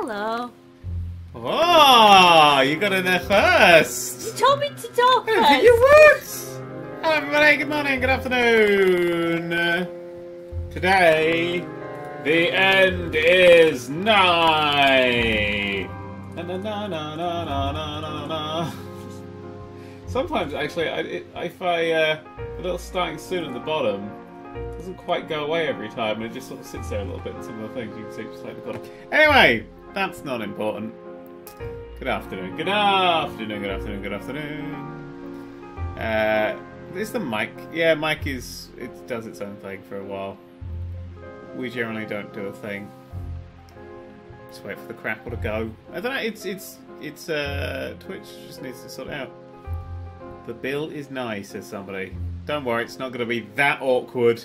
Hello. Oh, you got in there first. You told me to talk I didn't first. think you would. Hello everybody, good morning, good afternoon. Today, the end is nigh. Na, na, na, na, na, na, na, na, na. Sometimes, actually, if a little starting soon at the bottom, it doesn't quite go away every time, and it just sort of sits there a little bit, and some of the things you can see just like the bottom. Anyway, that's not important. Good afternoon, good afternoon, good afternoon, good afternoon. Is the mic? Yeah, mic is, it does its own thing for a while. We generally don't do a thing. Just wait for the crapple to go. I don't know, it's Twitch just needs to sort it out. The bill is nigh, says somebody. Don't worry, it's not going to be that awkward.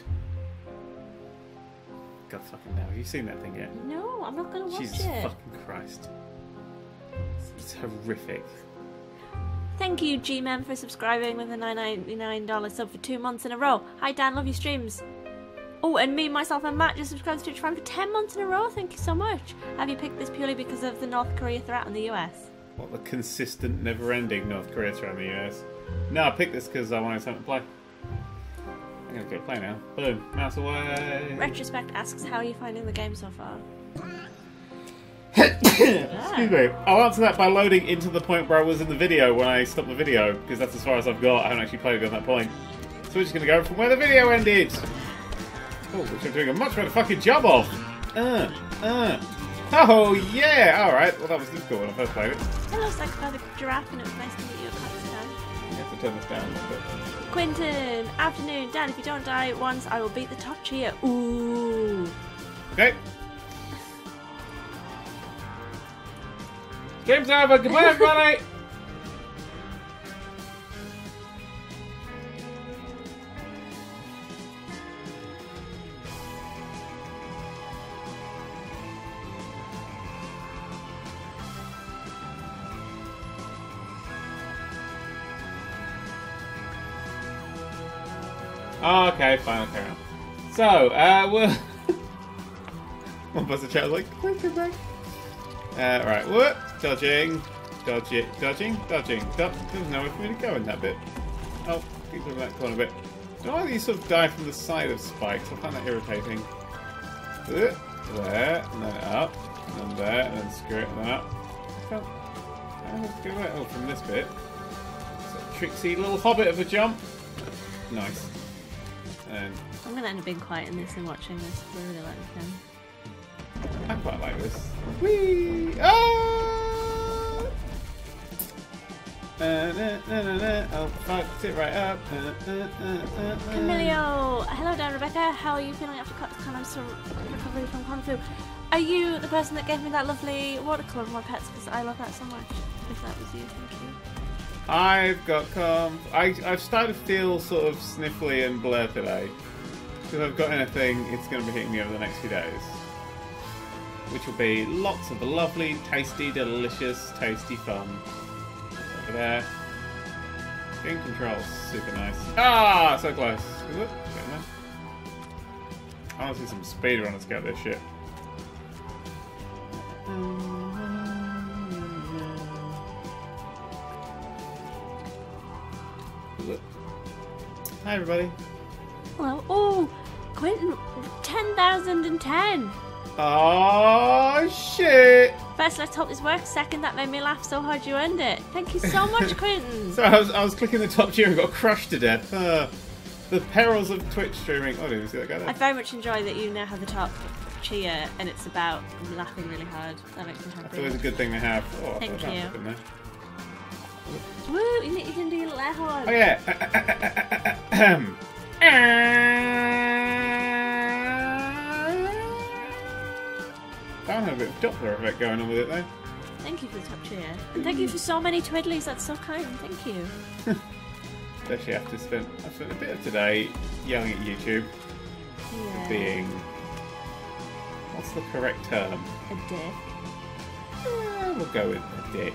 God fucking hell, have you seen that thing yet? No, I'm not going to watch Jesus it. fucking Christ. It's horrific. Thank you, G-Man, for subscribing with a $9.99 sub for 2 months in a row. Hi, Dan, love your streams. Oh, and me, myself, and Matt just subscribed to Twitch Prime for 10 months in a row. Thank you so much. Have you picked this purely because of the North Korea threat on the US? What, the consistent, never-ending North Korea threat on the US? No, I picked this because I wanted something to play. I'm going to go play now. Boom, mouse away. Retrospect asks, how are you finding the game so far? Excuse me. I'll answer that by loading into the point where I was in the video when I stopped the video, because that's as far as I've got. I haven't actually played it on that point. So we're just going to go from where the video ended. Oh, which I'm doing a much better fucking job of. Oh, yeah! Alright, well that was difficult when I first played it. Hello, Psychopathic Giraffe, and it was nice to meet you at Pakistan. You have to turn this down a little bit. Quentin, afternoon. Dan, if you don't die once, I will beat the top tier. Ooh. Okay. Game's over. Goodbye, everybody. Okay, fine, I'll carry on. So, we'll... One person chat was like, "Quick, come back." Right, what? Dodging. Dodging. There's nowhere for me to go in that bit. Oh, keep moving that corner a bit. I don't like that you sort of die from the side of spikes. I find that irritating. There, and then up, and then there, and then screw it, and then up. Oh, from this bit. It's a tricksy little hobbit of a jump. Nice. And I'm going to end up being quiet in this and watching this. I really like this game. I quite like this. Whee! Oh! Oh, fuck, sit right up. Camilio! Hello, Dan, Rebecca. How are you feeling after Connor's recovery from Kung Fu? Are you the person that gave me that lovely watercolour of my pets? Because I love that so much. If that was you, thank you. I've got I've started to feel sort of sniffly and blur today. Because I've got anything, it's going to be hitting me over the next few days. Which will be lots of lovely, tasty, delicious, tasty fun. Over there. Game controls, super nice. Ah, so close. Is it? I want to see some speedrunners get this shit. Hi everybody. Hello. Oh, Quentin, 10,010. Oh shit! First, let's hope this works. Second, that made me laugh so hard you earned it. Thank you so much, Quentin. So I was clicking the top tier and got crushed to death. The perils of Twitch streaming. Oh, did you see that guy there? I very much enjoy that you now have the top cheer and it's about laughing really hard. That makes me happy. That's always a good thing to have. Oh, thank you. Woo! You can do your little air horn. Oh yeah. That had a bit of Doppler effect going on with it though. Thank you for the top cheer. And thank you for so many twiddlies. That's so kind. Thank you. Especially after I've spent a bit of today yelling at YouTube for being, what's the correct term? A dick. We'll go with a dick.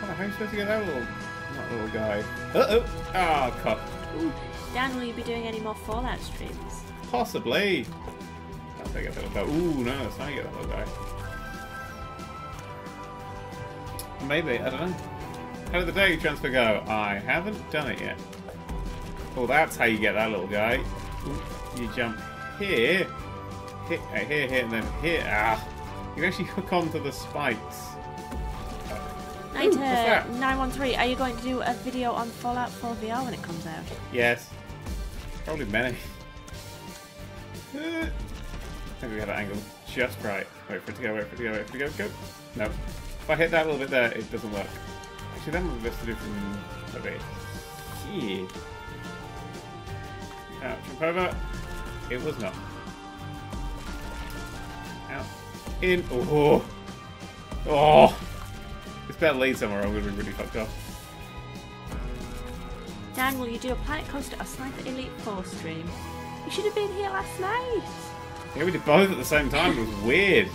How are you supposed to get that little guy? Ah, cock. Ooh, Dan, will you be doing any more Fallout streams? Possibly. I'll take a little guy. Ooh, no, it's not get that little guy. Maybe, I don't know. How did the daily transfer go? I haven't done it yet. Oh, that's how you get that little guy. Ooh, you jump here, here, and then here. Ah, you can actually hook onto the spikes. Ooh, 913, are you going to do a video on Fallout 4 VR when it comes out? Yes. Probably many. I think we have that angle just right. Wait for it to go, wait for it to go, wait for it to go, go. No. If I hit that little bit there, it doesn't work. Actually, that might be best to do from a bit here. Jump over. It was not. Out. In. Oh. Oh. This better lead somewhere or I'm going to be really fucked up. Dan, will you do a Planet Coaster or Sniper Elite 4 stream? You should have been here last night. Yeah, we did both at the same time. It was weird.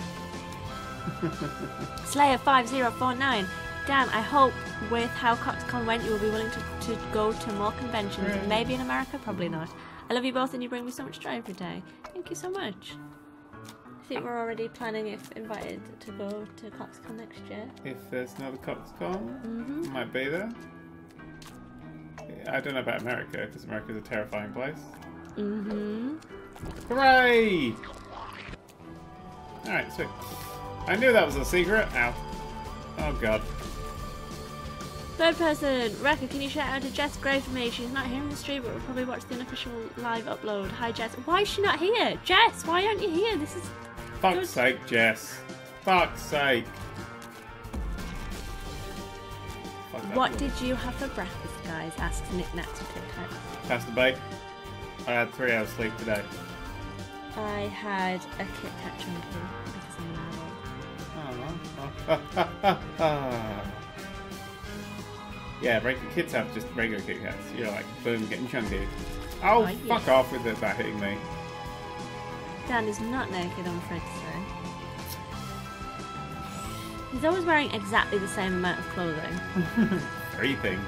Slayer5049. Dan, I hope with how CoxCon went, you will be willing to go to more conventions. Really? Maybe in America, probably not. I love you both and you bring me so much joy every day. Thank you so much. I think we're already planning, if invited, to go to CoxCon next year. If there's another CoxCon, might be there. I don't know about America, because America's a terrifying place. Hooray! Alright, sweet. I knew that was a secret. Ow. Oh god. Third person, Rekka, can you shout out to Jess Gray for me? She's not here in the stream, but we'll probably watch the unofficial live upload. Hi Jess. Why is she not here? Jess, why aren't you here? This is... Fuck's sake, Jess. Fuck's sake. Fuck that What woman. did you have for breakfast, guys? Asks Nick Nats of TikTok. Pass the bake. I had 3 hours sleep today. I had a Kit Kat chunky because I'm an adult. Yeah, kids have just regular Kit Kats. You're like, boom, getting chunky. Oh, yeah. fuck off with that hitting me. Dan is not naked, I'm afraid to say. He's always wearing exactly the same amount of clothing. 3 things.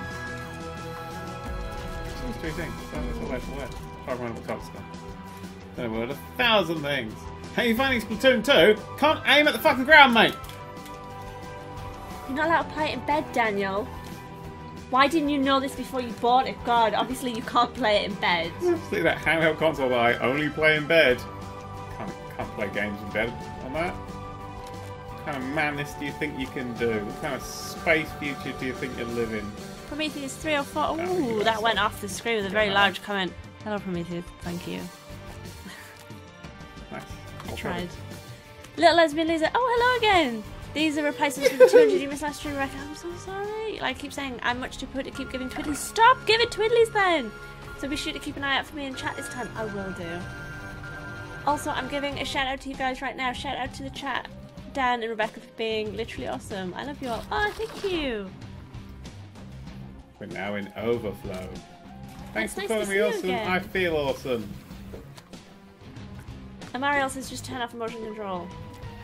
It's always 3 things. That's all left for what? Apart from the cops stuff. Then we're 1,000 things. How are you finding Splatoon 2? Can't aim at the fucking ground, mate! You're not allowed to play it in bed, Daniel. Why didn't you know this before you bought it? God, obviously you can't play it in bed. See that handheld console that I only play in bed. Can't play games in bed on that. What kind of madness do you think you can do? What kind of space future do you think you live in? Prometheus 304. Ooh, that went off the screen with a very large comment. Hello, Prometheus. Thank you. Nice. I tried. Little Lesbian Lisa. Oh, hello again. These are replacements for the 200 you missed last stream record. I'm so sorry. Like I keep saying, I'm much too poor to keep giving twiddlies. Stop giving twiddlies then. So be sure to keep an eye out for me in chat this time. I will do. Also, I'm giving a shout out to you guys right now. Shout out to the chat. Dan and Rebecca for being literally awesome. I love you all. Oh, thank you. We're now in overflow. Thanks for nice calling to me see you awesome. again. I feel awesome. And Mariel says just turn off motion control.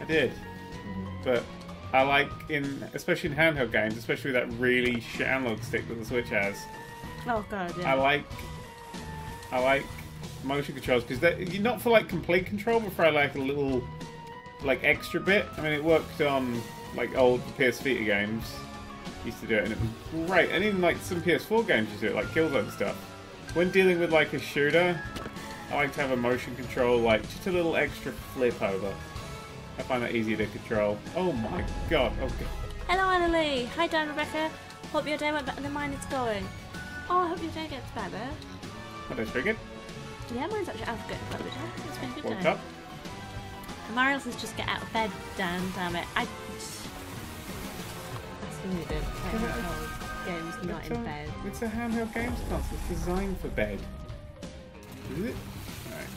I did. But I like, especially in handheld games, especially with that really shit analog stick that the Switch has. Oh god, yeah. I like motion controls because you're not for like complete control, but for like a little like extra bit. I mean, it worked on like old PS Vita games. Used to do it, and it was great. And even like some PS4 games used to do it, like Killzone stuff. When dealing with like a shooter, I like to have a motion control, like just a little extra flip over. I find that easier to control. Oh my god! Oh god! Hello, Annalie. Hi, Dan, Rebecca. Hope your day went better than mine. It's going. Oh, I hope your day gets better. My day's pretty good. Yeah, mine's actually I've got a good day. It's been a good Woke day. up. And Mariel says just get out of bed, Dan. Damn it. I asking you to play handheld games not in bed. It's a handheld games console. It's designed for bed. Is it? Alright.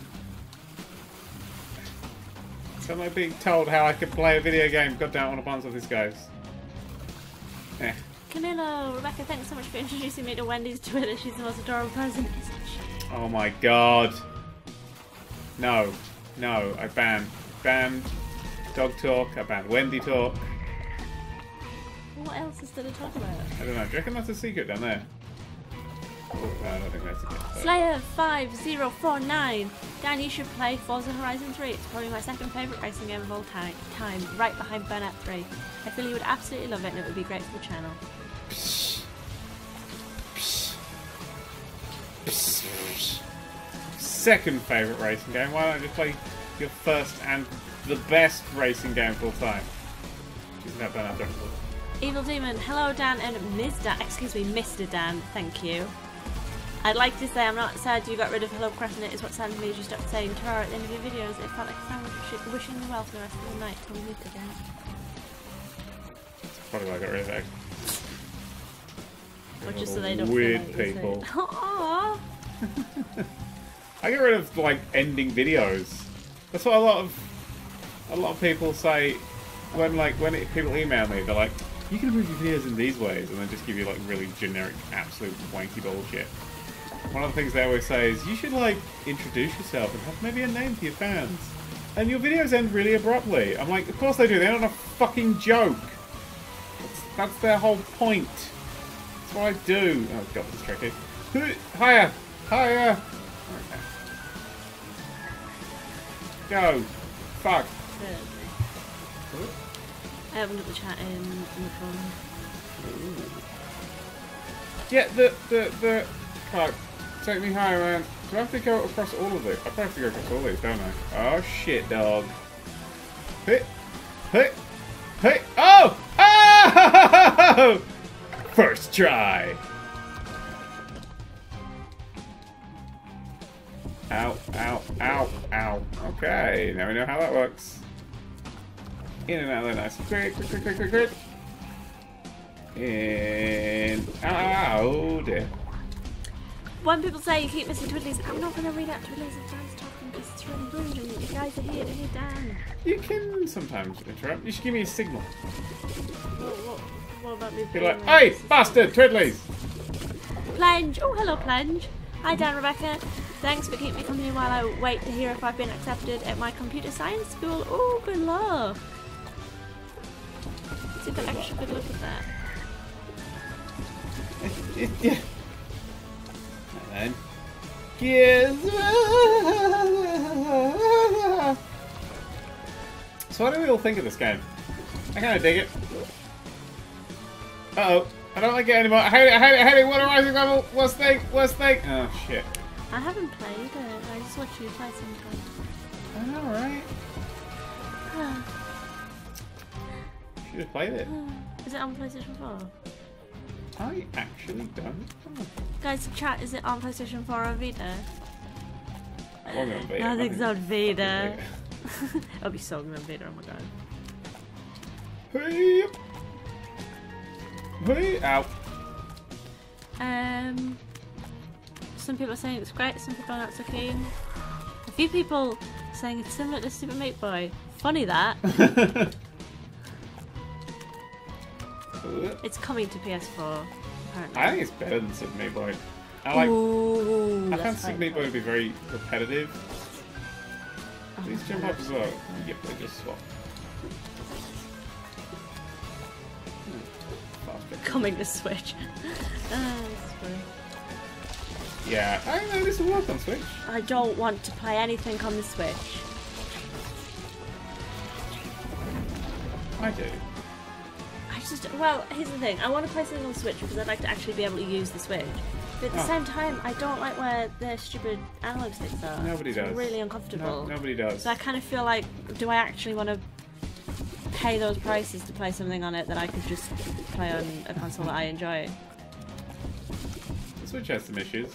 So am I being told how I can play a video game? God damn, I want to bounce off these guys. Eh. Camilo, Rebecca, thanks so much for introducing me to Wendy's Twitter. She's the most adorable person, isn't she? Oh my god. No. No, I banned Dog Talk, I banned Wendy Talk. What else is there to talk about? I don't know, do you reckon that's a secret down there? Oh, I don't think that's a good Slayer 5049. Dan, you should play Forza Horizon 3. It's probably my second favourite racing game of all time, right behind Burnout 3. I feel you would absolutely love it and it would be great for the channel. Second favourite racing game? Why don't I just play your first and the best racing game of all time? Isn't that Burnout 3? Evil Demon, hello Dan and Ms. Dan. Excuse me, Mr. Dan, thank you. I'd like to say I'm not sad you got rid of Hello Crescent. It's what saddened me is you stopped saying Terror at the end of your videos. It felt like a family wishing you well for the rest of the night till we meet again. That's probably why I got rid of it. Or just so they don't weird feel like people. Aww. I get rid of like ending videos. That's what a lot of people say when people email me. They're like, you can improve your videos in these ways, and then just give you like really generic, absolute wanky bullshit. One of the things they always say is you should like introduce yourself and have maybe a name for your fans. And your videos end really abruptly. I'm like, of course they do. They're not a fucking joke. That's their whole point. That's what I do. Oh god, this is tricky. Higher, higher. Go. Fuck. I haven't got the chat in the phone. Yeah, the fuck. Take me higher, man. Do I have to go across all of these? I probably have to go across all these, don't I? Oh shit, dog. Hey, hey, hey. Oh! Oh! First try. Ow, ow, ow, ow. Okay, now we know how that works. In and out of there, nice and quick, quick, quick, quick, quick, quick. And oh dear. When people say you keep missing Twiddlies, I'm not going to read out Twiddlies if Dan's talking because it's really rude and you guys are here to hear Dan. You can sometimes interrupt. You should give me a signal. What about me? Be like, hey, bastard, Twiddlies! Plunge! Oh, hello, Plunge. Hi, Dan, Rebecca. Thanks for keeping me company while I wait to hear if I've been accepted at my computer science school. Oh, good luck. Super extra good look at that. Yeah. And then. So what do we all think of this game? I kind of dig it. Uh-oh. I don't like it anymore. I hate it, I hate it, I hate it. What a rising level. Worst thing, worst thing. Oh, shit. I haven't played it. I just watch you play sometimes. I know, right? Should have played it. Is it on PlayStation 4? I actually don't. Oh. Guys, chat, is it on PlayStation 4 or Vita? I want it on Vita. I think it's on Vita. I'll be so good on Vita, oh my god. Hey! Hey! Ow. Some people are saying it's great, some people are not so keen. A few people saying it's similar to Super Meat Boy. Funny that. It's coming to PS4, apparently. I think it's better than Super Meat Boy. I found Super Meat Boy to be very repetitive. These jump up as well. Yep, they just swap. Coming to Switch. Yeah, I don't know, this will work on Switch. I don't want to play anything on the Switch. I do. Well, here's the thing. I want to play something on the Switch because I'd like to actually be able to use the Switch. But at the same time, I don't like where the stupid analog sticks are. Nobody does. It's really uncomfortable. No, nobody does. So I kind of feel like, do I actually want to pay those prices to play something on it that I could just play on a console that I enjoy? The Switch has some issues.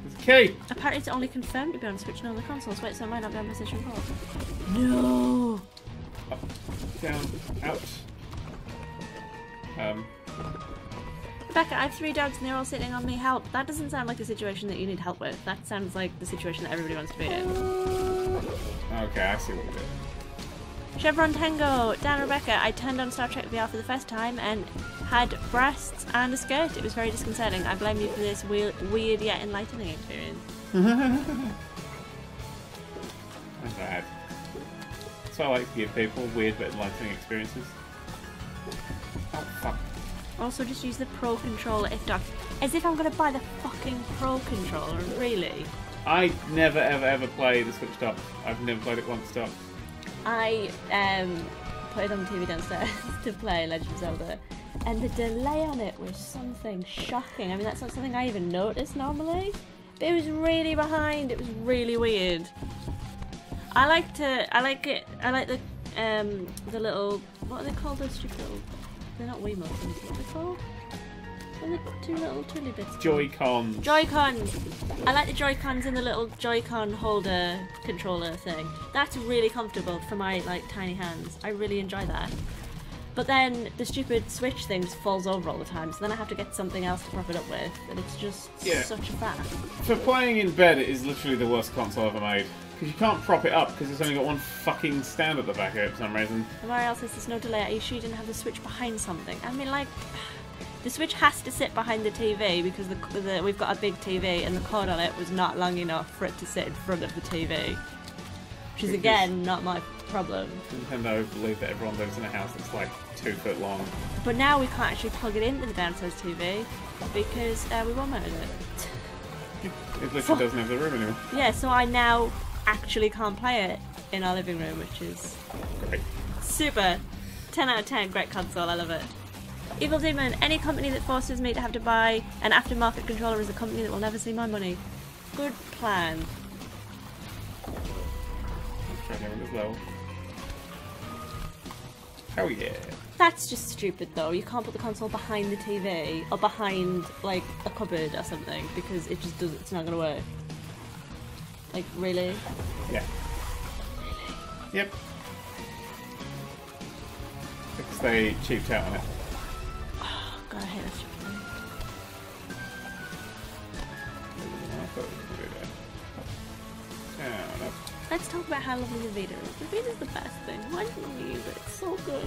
It's a key! Apparently it's only confirmed to be on Switch and other consoles. Wait, so it might not be on PlayStation 4. No! Up, down, out. Becca, I have 3 dogs and they're all sitting on me. Help. That doesn't sound like a situation that you need help with. That sounds like the situation that everybody wants to be in. Okay, I see what you did. Chevron Tango, Dan, Rebecca, I turned on Star Trek VR for the first time and had breasts and a skirt. It was very disconcerting. I blame you for this weird yet enlightening experience. I'm bad. So I like to give people weird but enlightening experiences. Oh, fuck. Also, just use the Pro Controller if docked. As if I'm going to buy the fucking Pro Controller, really? I never, ever play the Switch dock. I've never played it once dock. I put it on the TV downstairs to play Legend of Zelda, and the delay on it was something shocking. I mean, that's not something I even notice normally, but it was really behind. It was really weird. I like the little, what are they called? Those stupid little, they're not Wiimotes, what are they called? What are the two little twiddly bits? Joy-Cons. Joy-Cons! I like the Joy-Cons and the little Joy-Con holder controller thing. That's really comfortable for my like tiny hands. I really enjoy that. But then the stupid Switch thing falls over all the time, so then I have to get something else to prop it up with, and it's just such a faff. For playing in bed, it is literally the worst console ever made. Because you can't prop it up because it's only got one fucking stand at the back of it for some reason. Somewhere else says there's no delay. Are you sure you didn't have the Switch behind something? I mean, like, the Switch has to sit behind the TV because we've got a big TV and the cord on it was not long enough for it to sit in front of the TV. Which is, again, not my problem. Nintendo believe that everyone lives in a house that's like 2 foot long. But now we can't actually plug it into the downstairs TV because we won't mounted it. It literally doesn't have the room anymore. Yeah, so I now actually can't play it in our living room, which is great. Super. 10 out of 10, great console, I love it. Evil Demon, any company that forces me to have to buy an aftermarket controller is a company that will never see my money. Good plan. Let's try down this level. Oh yeah. That's just stupid though. You can't put the console behind the TV or behind like a cupboard or something because it just doesn't, it's not gonna work. Like, really? Yeah. Really? Yep. Because they cheaped out on it. Oh god, I hate that stupid thing. Let's talk about how lovely the Vita is. The Vita's the best thing. Why didn't we use it? It's so good.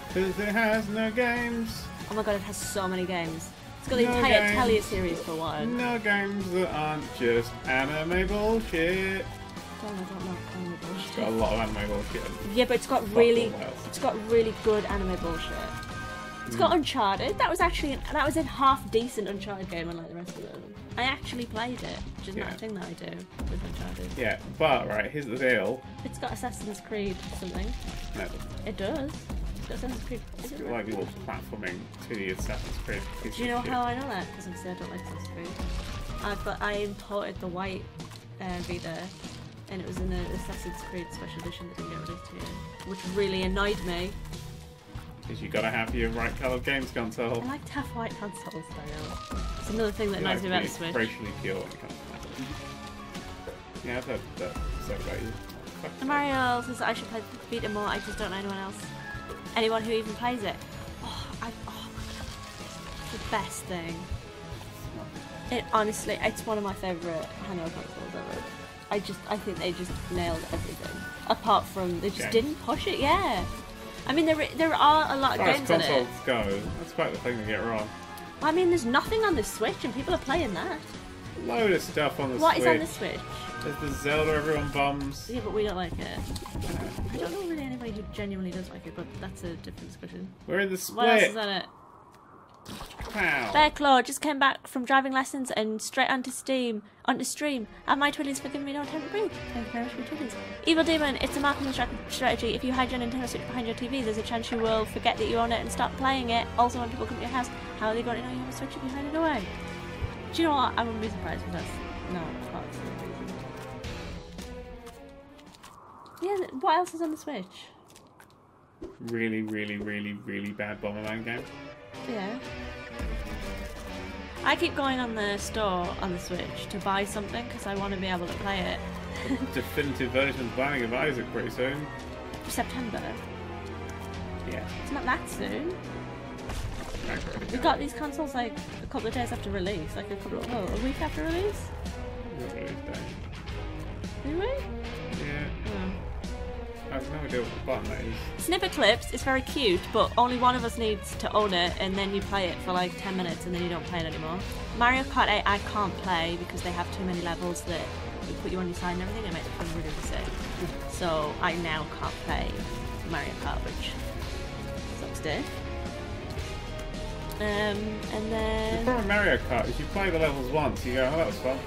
Because it has no games. Oh my god, it has so many games. It's got the entire Talia series for one. No games that aren't just anime bullshit. Don't know anime bullshit. It's got a lot of anime bullshit. Yeah, but it's got really good anime bullshit. It's got Uncharted. That was a half decent Uncharted game, unlike the rest of them. I actually played it, which is not a thing that I do with Uncharted. Yeah, but right, here's the deal. It's got Assassin's Creed something. No. It does. Assassin's Creed. Is it like your platforming to the Assassin's Creed. Do you know how I know that? Because obviously I don't like Assassin's Creed. I imported the white Vita, and it was in the Assassin's Creed Special Edition that didn't get released here, which really annoyed me. Because you gotta have your right coloured games console. I like to have white consoles though. It's another thing that annoys me about the Switch. Racially pure when it comes to that. Yeah, I've heard that said about you. And Mario says that I should play Vita more, I just don't know anyone else. Anyone who even plays it. Oh my god. It's the best thing. It honestly, it's one of my favourite handheld consoles ever. I think they just nailed everything. Apart from, they just didn't push it, yeah. I mean, there are a lot of games on it. As consoles go, that's quite the thing to get wrong. I mean, there's nothing on the Switch and people are playing that. Load of stuff on the Switch. What is on the Switch? There's the Zelda everyone bums. Yeah, but we don't like it. I don't know really anybody who genuinely does like it, but that's a different discussion. We're in the split. What else is on it? Wow. Bearclaw just came back from driving lessons and straight onto stream. And my Twillies for giving me no time to breathe. Thank you very much for your Twillies. Evil Demon, it's a marketing strategy. If you hide your Nintendo Switch behind your TV, there's a chance you will forget that you own it and stop playing it. Also, when people come to your house, how are they going to know you have a Switch if you hide it away? Do you know what? I wouldn't be surprised if that's not the reason. Yeah, what else is on the Switch? Really, really, really, really bad Bomberman game. Yeah. I keep going on the store on the Switch to buy something because I want to be able to play it. Definitive version of Binding of Isaac pretty soon. September. Yeah. It's not that soon. We got these consoles like a couple of days after release, like a week after release. Release day. Did we? Yeah. Oh. I have no idea what the button that is. Snipper Clips is very cute, but only one of us needs to own it, and then you play it for like 10 minutes and then you don't play it anymore. Mario Kart 8 I can't play because they have too many levels that they put you on your side and everything and make it feel really sick. So I now can't play Mario Kart, which sucks dick. And The then... problem with Mario Kart is you play the levels once, you go, oh, that was fun.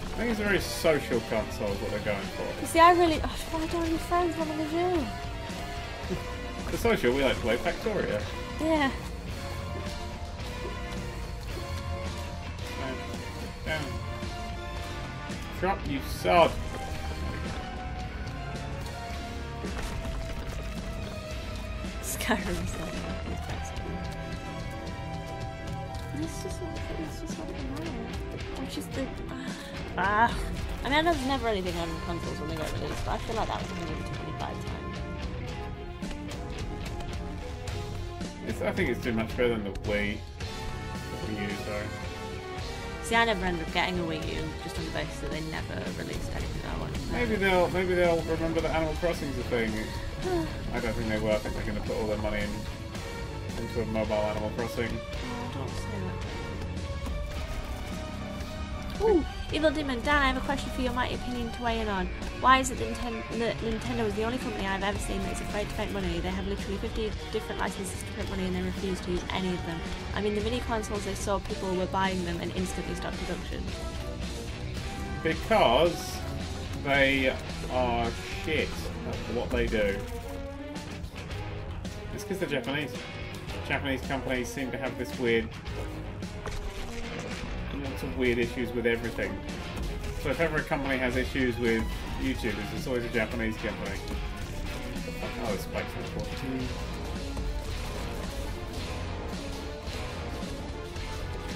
I think it's a very social console is what they're going for. You see, I really... Oh, I don't have any friends, what am I going to do? For social, we like to play Factorio. Yeah. Down. Drop, you sod. Skyrim stuff. It's just not Mario. Which is the... I mean, I know there's never anything on consoles when they get released, but I feel like that was a really particularly bad time. I think it's doing much better than the Wii. The Wii U, sorry. See, I never ended up getting a Wii U just on the basis that they never released anything I wanted. Maybe they'll remember that Animal Crossing's a thing. I don't think they will. I think they're going to put all their money into a mobile Animal Crossing. Oh, don't say that. Ooh, Evil Demon, Dan, I have a question for your mighty opinion to weigh in on. Why is it that Nintendo is the only company I've ever seen that is afraid to spend money? They have literally 50 different licenses to print money and they refuse to use any of them. I mean, the mini consoles they saw, people were buying them and instantly stopped production. Because they are shit at what they do. It's because they're Japanese. Japanese companies seem to have this weird... lots of weird issues with everything. So if ever a company has issues with YouTubers, it's always a Japanese company. Oh, it's spikes in the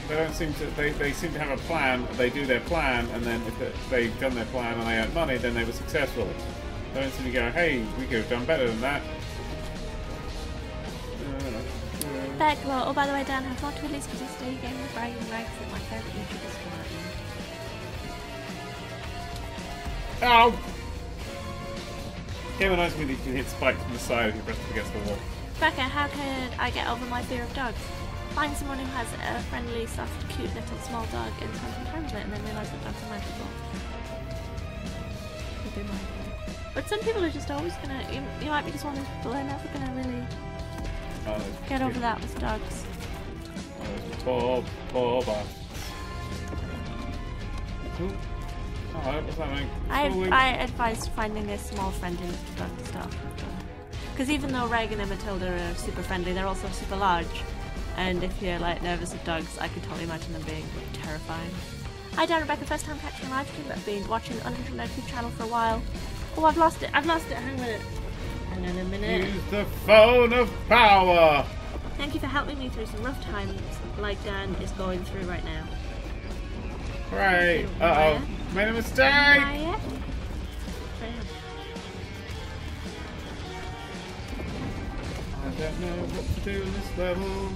They don't seem to. They seem to have a plan. They do their plan, and then if they've done their plan and they earn money, then they were successful. They don't seem to go, "Hey, we could have done better than that." Becklo, oh by the way, Dan, I thought to release for this day game with Ragenarok that my favourite YouTubers for Ow! Game nice when you can hit spikes from the side if you press it against the wall. Becca, how could I get over my fear of dogs? Find someone who has a friendly, soft, cute little small dog and spend some time with it and then realise that dogs are magical. Could be my But some people are just always gonna, you might be just one of those people who are never gonna really get over that with dogs. Poor bastards. Oh, what's that mean? I advised finding a small friendly little dog to start. Because even though Reagan and Matilda are super friendly, they're also super large. And if you're like nervous of dogs, I could totally imagine them being terrifying. Hi Dan, Rebecca, first time catching a live stream, but I've been watching the unofficial Nerdcubed channel for a while. Oh, I've lost it, hang on a minute. Use the phone of power! Thank you for helping me through some rough times, like Dan is going through right now. Right, uh-oh, made a mistake! I don't know what to do in this level.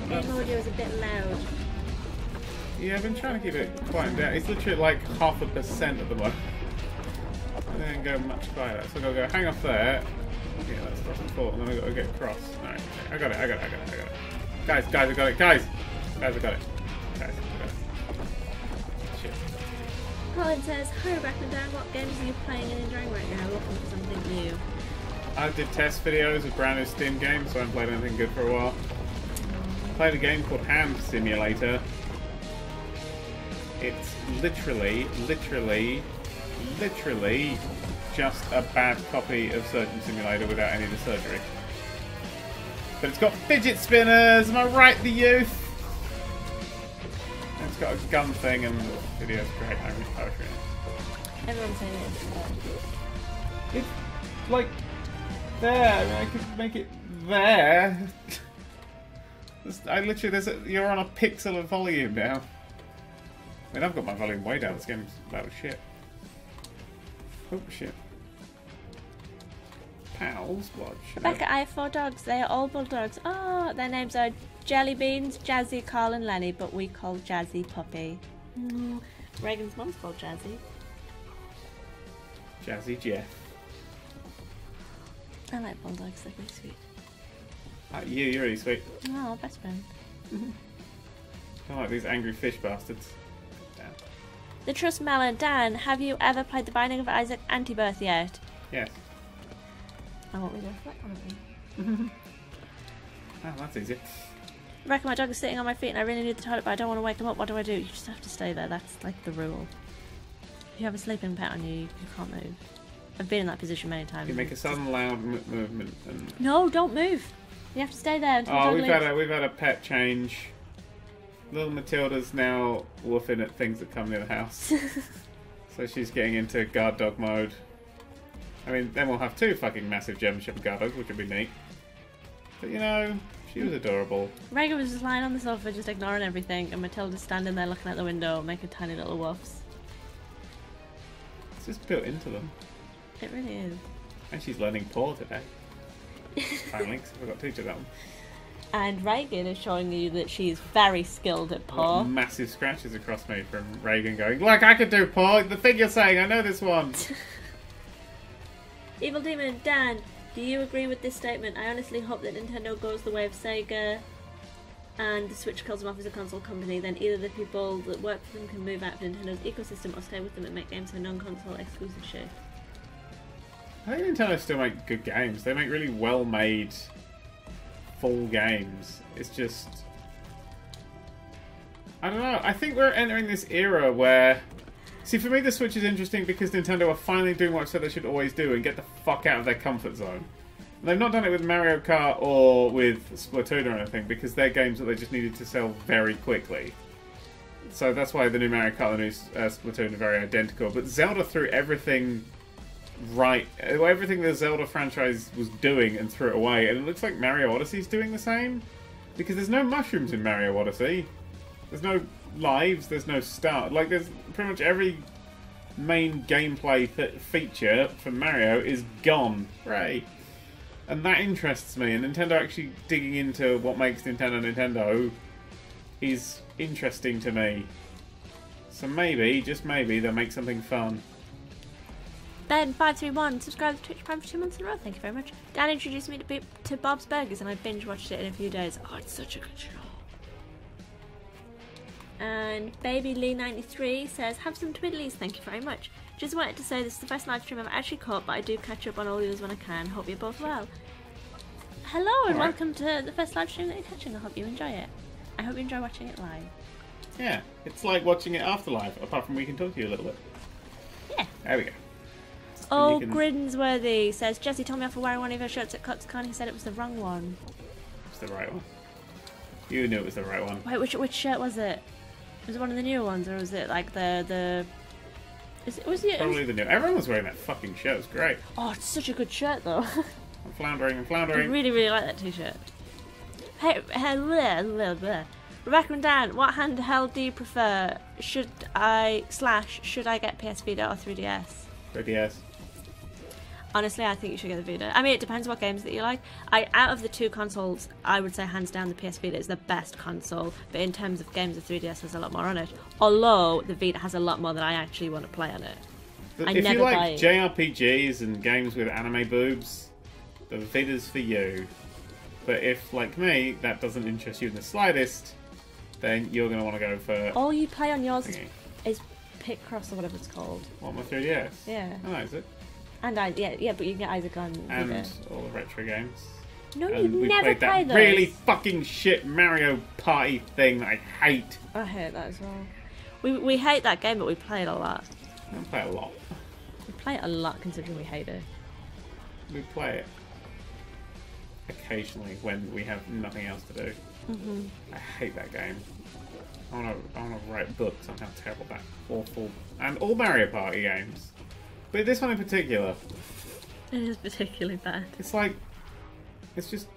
Game audio is a bit loud. Yeah, I've been trying to keep it quiet down. It's literally like 0.5% at the moment. I didn't go much quieter. So I've got to go hang off there. Yeah, that's doesn't fall. And then I've got to get across. Alright, okay. I got it. Guys, I got it. Guys, I got it. Shit. Colin says, hi Rebecca and Dan, what games are you playing and enjoying right now? Looking for something new. I did test videos of brand new Steam games, so I haven't played anything good for a while. Played a game called Hand Simulator. It's literally just a bad copy of Surgeon Simulator without any of the surgery. But it's got fidget spinners, am I right, the youth? And it's got a gun thing and the video's great, I read poetry. Everyone's saying it's It's like there, I mean I could make it there. You're on a pixel of volume now. I mean, I've got my volume way down. This game's loud as shit. Oh, shit. Pals? What? Rebecca, I have 4 dogs. They are all bulldogs. Oh, their names are Jelly Beans, Jazzy, Carl and Lenny, but we call Jazzy Puppy. Reagan's mum's called Jazzy. Jazzy Jeff. I like bulldogs, they're really sweet. You're really sweet. Oh, best friend. I like these angry fish bastards. Damn. The Trust Melon, Dan, have you ever played The Binding of Isaac Anti-Birth yet? Yes. I won't read that one of them. Oh, that's easy. I reckon my dog is sitting on my feet and I really need the toilet, but I don't want to wake him up. What do I do? You just have to stay there. That's like the rule. If you have a sleeping pet on you, you can't move. I've been in that position many times. You make a sudden loud movement. And... No, don't move. You have to stay there until the dog we've had a pet change. Little Matilda's now woofing at things that come near the house. So she's getting into guard dog mode. I mean, then we'll have 2 fucking massive German Shepherd guard dogs, which would be neat. But you know, she was adorable. Reagan was just lying on the sofa, just ignoring everything, and Matilda's standing there looking out the window, making tiny little woofs. It's just built into them. It really is. And she's learning paw today. Finally, 'cause I forgot to teach her that one. And Reagan is showing you that she's very skilled at paw. Massive scratches across me from Reagan going, look, I could do paw. The thing you're saying, I know this one. Evil Demon, Dan, do you agree with this statement? I honestly hope that Nintendo goes the way of Sega and the Switch kills them off as a console company. Then either the people that work for them can move out of Nintendo's ecosystem or stay with them and make games for non-console exclusive shit. I think Nintendo still make good games. They make really well-made full games. It's just... I don't know. I think we're entering this era where... See, for me the Switch is interesting because Nintendo are finally doing what I said they should always do and get the fuck out of their comfort zone. And they've not done it with Mario Kart or with Splatoon or anything because they're games that they just needed to sell very quickly. So that's why the new Mario Kart and the new Splatoon are very identical. But Zelda threw everything... right, everything the Zelda franchise was doing and threw it away, and it looks like Mario Odyssey's doing the same, because there's no mushrooms in Mario Odyssey, there's no lives, there's no start, like there's pretty much every main gameplay feature for Mario is gone, right? And that interests me, and Nintendo actually digging into what makes Nintendo is interesting to me, so maybe, just maybe, they'll make something fun. Ben531, subscribe to Twitch Prime for 2 months in a row, thank you very much. Dan introduced me to Bob's Burgers and I binge watched it in a few days. Oh, it's such a good show. And Baby Lee93 says, have some twiddlies, thank you very much. Just wanted to say this is the first live stream I've actually caught, but I do catch up on all the others when I can. Hope you're both well. Hello and welcome to the first live stream that you're catching. I hope you enjoy it. I hope you enjoy watching it live. Yeah, it's like watching it after live, apart from we can talk to you a little bit. Yeah. There we go. Oh, Grinsworthy says, Jesse told me off for wearing one of your shirts at CutsCon. He said it was the wrong one. It's the right one. You knew it was the right one. Wait, which shirt was it? Was it one of the newer ones, or was it like the... Probably the new... Everyone was wearing that fucking shirt. It was great. Oh, it's such a good shirt, though. I'm floundering. I really, really like that t-shirt. Hey, Rebecca and Dan, what handheld do you prefer? Should I get PS Vita or 3DS? 3DS. Honestly, I think you should get the Vita. I mean, it depends what games that you like. Out of the 2 consoles, I would say hands down the PS Vita is the best console. But in terms of games, the 3DS has a lot more on it. Although the Vita has a lot more that I actually want to play on it. If you like JRPGs and games with anime boobs, the Vita's for you. But if, like me, that doesn't interest you in the slightest, then you're going to want to go for... All you play on yours is Picross or whatever it's called. What, my 3DS? Yeah. Oh, is it? And yeah, but you can get Isaac on and Vita. All the retro games. No, and you never play those. Really fucking shit Mario Party thing that I hate. I hate that as well. We hate that game, but we play it a lot. We don't play it a lot. We play it a lot considering we hate it. We play it occasionally when we have nothing else to do. Mm-hmm. I hate that game. I want to write books on how terrible that awful... And all Mario Party games. But this one in particular... It is particularly bad. It's like... It's just...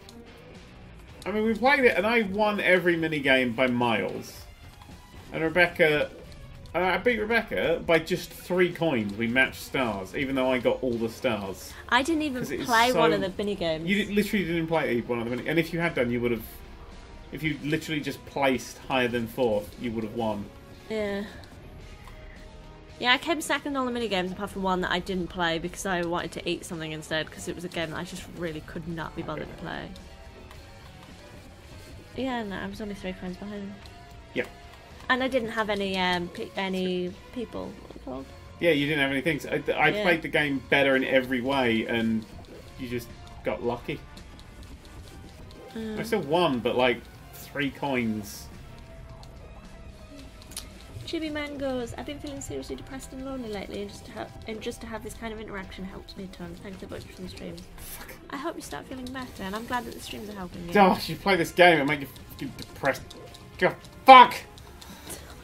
I mean, we played it and I won every minigame by miles. And Rebecca... I beat Rebecca by just 3 coins. We matched stars, even though I got all the stars. I didn't even play one of the minigames. You literally didn't play one of the minigames. And if you had done, you would have... If you literally just placed higher than 4th, you would have won. Yeah. Yeah, I came second on all the minigames apart from one that I didn't play because I wanted to eat something instead because it was a game that I just really could not be bothered to play. Yeah, no, I was only 3 coins behind. Yep. And I didn't have any people. Called? Yeah, you didn't have any things. I played the game better in every way, and you just got lucky. I still won, but like 3 coins. Chibi Man goes, I've been feeling seriously depressed and lonely lately, and just to have this kind of interaction helps me a ton. Thanks so much for the streams. Fuck. I hope you start feeling better, and I'm glad that the streams are helping you. Gosh, you play this game and make you fucking depressed. God, fuck!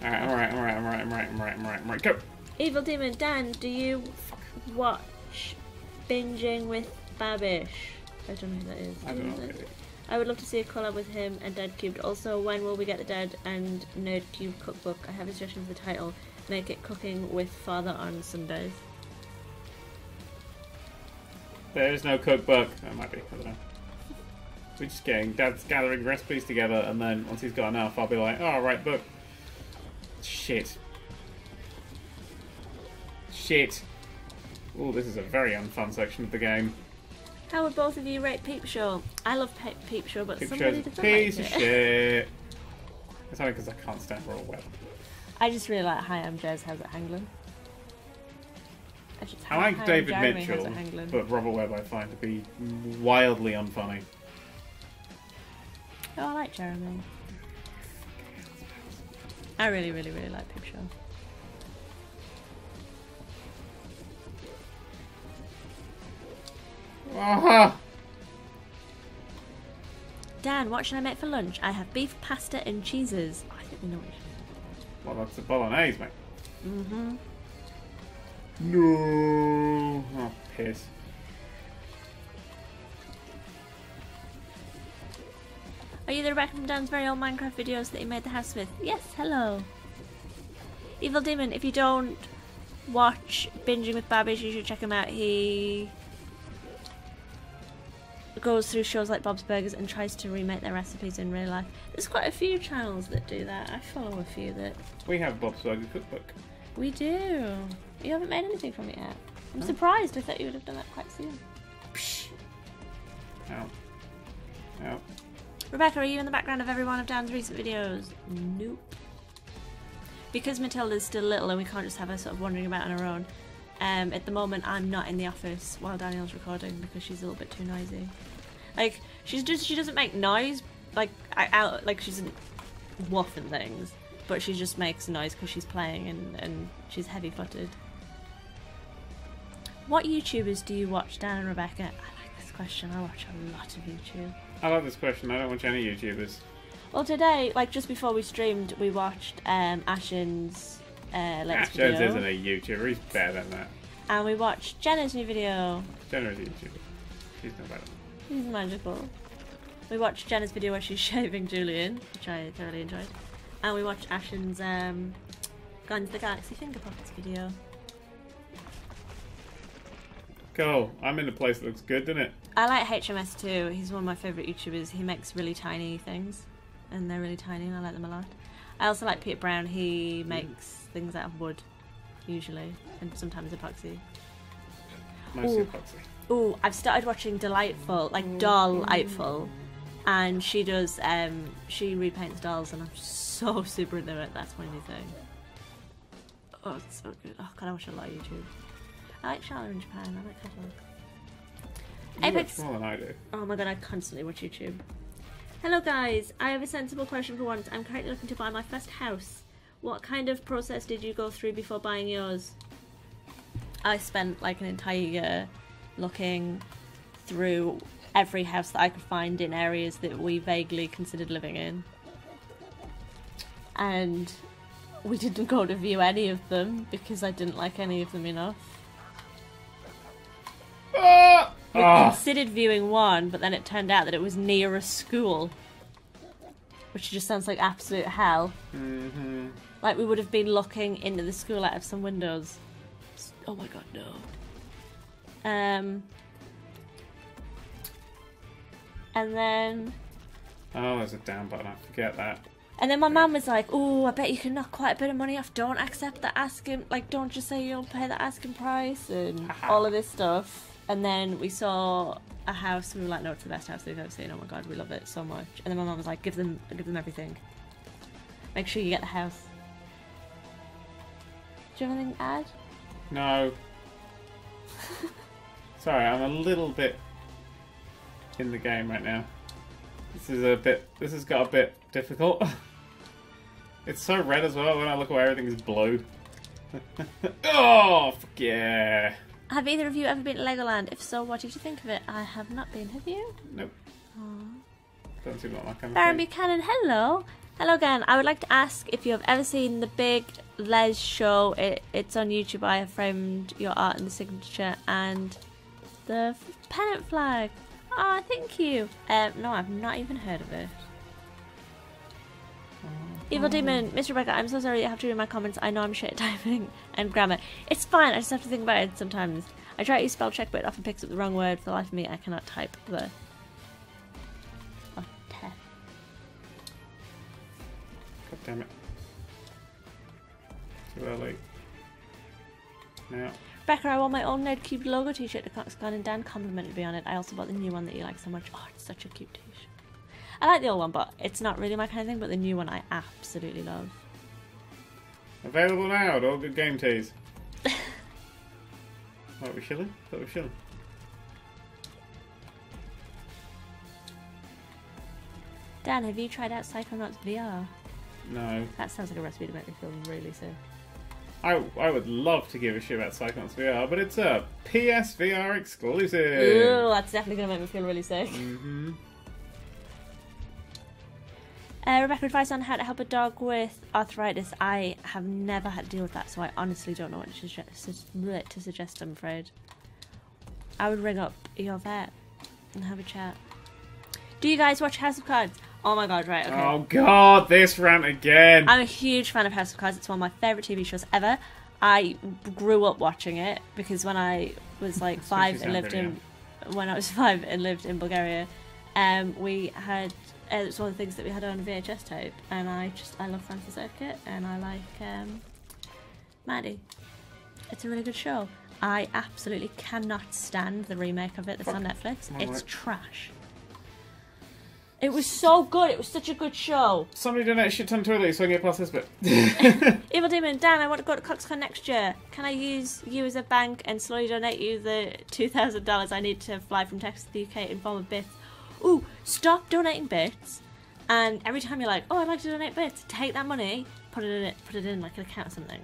Alright, go! Evil Demon, Dan, do you watch Binging with Babish? I don't know who that is. I don't know. I would love to see a collab with him and Dadcubed. Also, when will we get the Dad and Nerdcubed cookbook? I have a suggestion for the title. Make it Cooking with Father on Sundays. There is no cookbook. That might be. I don't know. We're just getting Dad's gathering recipes together, and then once he's got enough, I'll be like, oh, right, book. Shit. Shit. Oh, this is a very unfun section of the game. How would both of you rate Peep Show? I love Peep Show, but somebody doesn't piece like of it. shit. It's only because I can't stand Royal Web. I just really like Hi, I'm Jez. How's it Hangling? I like David Mitchell, but Robert Webb I find to be wildly unfunny. Oh, I like Jeremy. I really, really, really like Peep Show. Aha! Dan, what should I make for lunch? I have beef, pasta, and cheeses. Oh, I think we know what you should. Well, that's a bolognese, mate. Mm-hmm. No. Oh, piss. Are you the Rebecca from Dan's very old Minecraft videos that he made the house with? Yes, hello. Evil Demon, if you don't watch Binging with Babish, you should check him out. He goes through shows like Bob's Burgers and tries to remake their recipes in real life. There's quite a few channels that do that. I follow a few that... We have Bob's Burger cookbook. We do. You haven't made anything from it yet. I'm surprised. I thought you would have done that quite soon. Psh. Ow. Ow. Rebecca, are you in the background of every one of Dan's recent videos? Nope. Because Matilda's still little and we can't just have her sort of wandering about on her own, at the moment I'm not in the office while Daniel's recording because she's a little bit too noisy. Like, she doesn't make noise, like, like she doesn't woof and things, but she just makes noise because she's playing and she's heavy-footed. What YouTubers do you watch, Dan and Rebecca? I like this question. I watch a lot of YouTube. I love this question. I don't watch any YouTubers. Well, today, like just before we streamed, we watched Ashen's latest video. Ashen isn't a YouTuber. He's better than that. And we watched Jenna's new video. Jenna's a YouTuber. She's no better. He's magical. We watched Jenna's video where she's shaving Julian, which I thoroughly enjoyed. And we watched Ashen's Guardians of the Galaxy Finger Puppets video. Cool. I'm in a place that looks good, doesn't it? I like HMS too. He's one of my favourite YouTubers. He makes really tiny things. And they're really tiny and I like them a lot. I also like Peter Brown. He makes things out of wood, usually. And sometimes epoxy. Mostly epoxy. Ooh, I've started watching Delightful, like Doll-lightful. And she does, she repaints dolls and I'm so super into it. That's my new thing. Oh, it's so good. Oh god, I watch a lot of YouTube. I like Charlotte in Japan. I like Catalog. Apex. Watch more than I do. Oh my god, I constantly watch YouTube. Hello guys, I have a sensible question for once. I'm currently looking to buy my first house. What kind of process did you go through before buying yours? I spent like an entire year looking through every house that I could find in areas that we vaguely considered living in. And we didn't go to view any of them because I didn't like any of them enough. We considered viewing one, but then it turned out that it was near a school. Which just sounds like absolute hell. Mm-hmm. Like we would have been looking into the school out of some windows. Oh my god, no. And then... Oh, there's a down button. I forget that. And then my mum was like, oh, I bet you can knock quite a bit of money off. Don't accept the asking... Like, don't just say you'll pay the asking price and all of this stuff. And then we saw a house and we were like, no, it's the best house we've ever seen. Oh my god, we love it so much. And then my mum was like, give them everything. Make sure you get the house. Do you have anything to add? No. Sorry, I'm a little bit in the game right now. This has got a bit difficult. It's so red as well when I look away, everything is blue. Oh, fuck yeah. Have either of you ever been to Legoland? If so, what did you think of it? I have not been, have you? Nope. Aww. Doesn't seem like my kind of Baron thing. Buchanan, hello. Hello again. I would like to ask if you have ever seen the big Les show. It's on YouTube. I have framed your art in the signature and the pennant flag. Ah, thank you. No, I've not even heard of it. Evil Demon, Miss Rebecca, I'm so sorry you have to read my comments. I know I'm shit at typing and grammar. It's fine, I just have to think about it sometimes. I try to use spell check, but it often picks up the wrong word. For the life of me, I cannot type the... Oh, God damn it. Too early. Now. Rebecca, I want my own Nerdcubed logo t-shirt to CoxCon and Dan complimented me on it. I also bought the new one that you like so much. Oh, it's such a cute t-shirt. I like the old one, but it's not really my kind of thing, but the new one I absolutely love. Available now at all good game tees. What, we chilling? Thought we were chilling. Dan, have you tried out Psychonauts VR? No. That sounds like a recipe to make me feel really sick. I would love to give a shit about Psychonauts VR, but it's a PSVR exclusive. Ooh, that's definitely going to make me feel really sick. Mm-hmm. Rebecca, advice on how to help a dog with arthritis. I have never had to deal with that, so I honestly don't know what to suggest, I'm afraid. I would ring up your vet and have a chat. Do you guys watch House of Cards? Oh my god, right, okay. Oh god, this rant again. I'm a huge fan of House of Cards. It's one of my favourite TV shows ever. I grew up watching it because when I was like 5 and lived in... When I was 5 and lived in Bulgaria, we had... it's one of the things that we had on a VHS tape, and I love Francis Circuit, and I like Maddie. It's a really good show. I absolutely cannot stand the remake of it that's on Netflix. It's trash. It was so good. It was such a good show. Somebody donate a shit ton to Italy so I can get past this bit. Evil Demon, Dan, I want to go to CoxCon next year. Can I use you as a bank and slowly donate you the $2,000 I need to fly from Texas to the UK in form of bits? Ooh, stop donating bits, and every time you're like, oh, I'd like to donate bits, take that money, put it in like an account or something.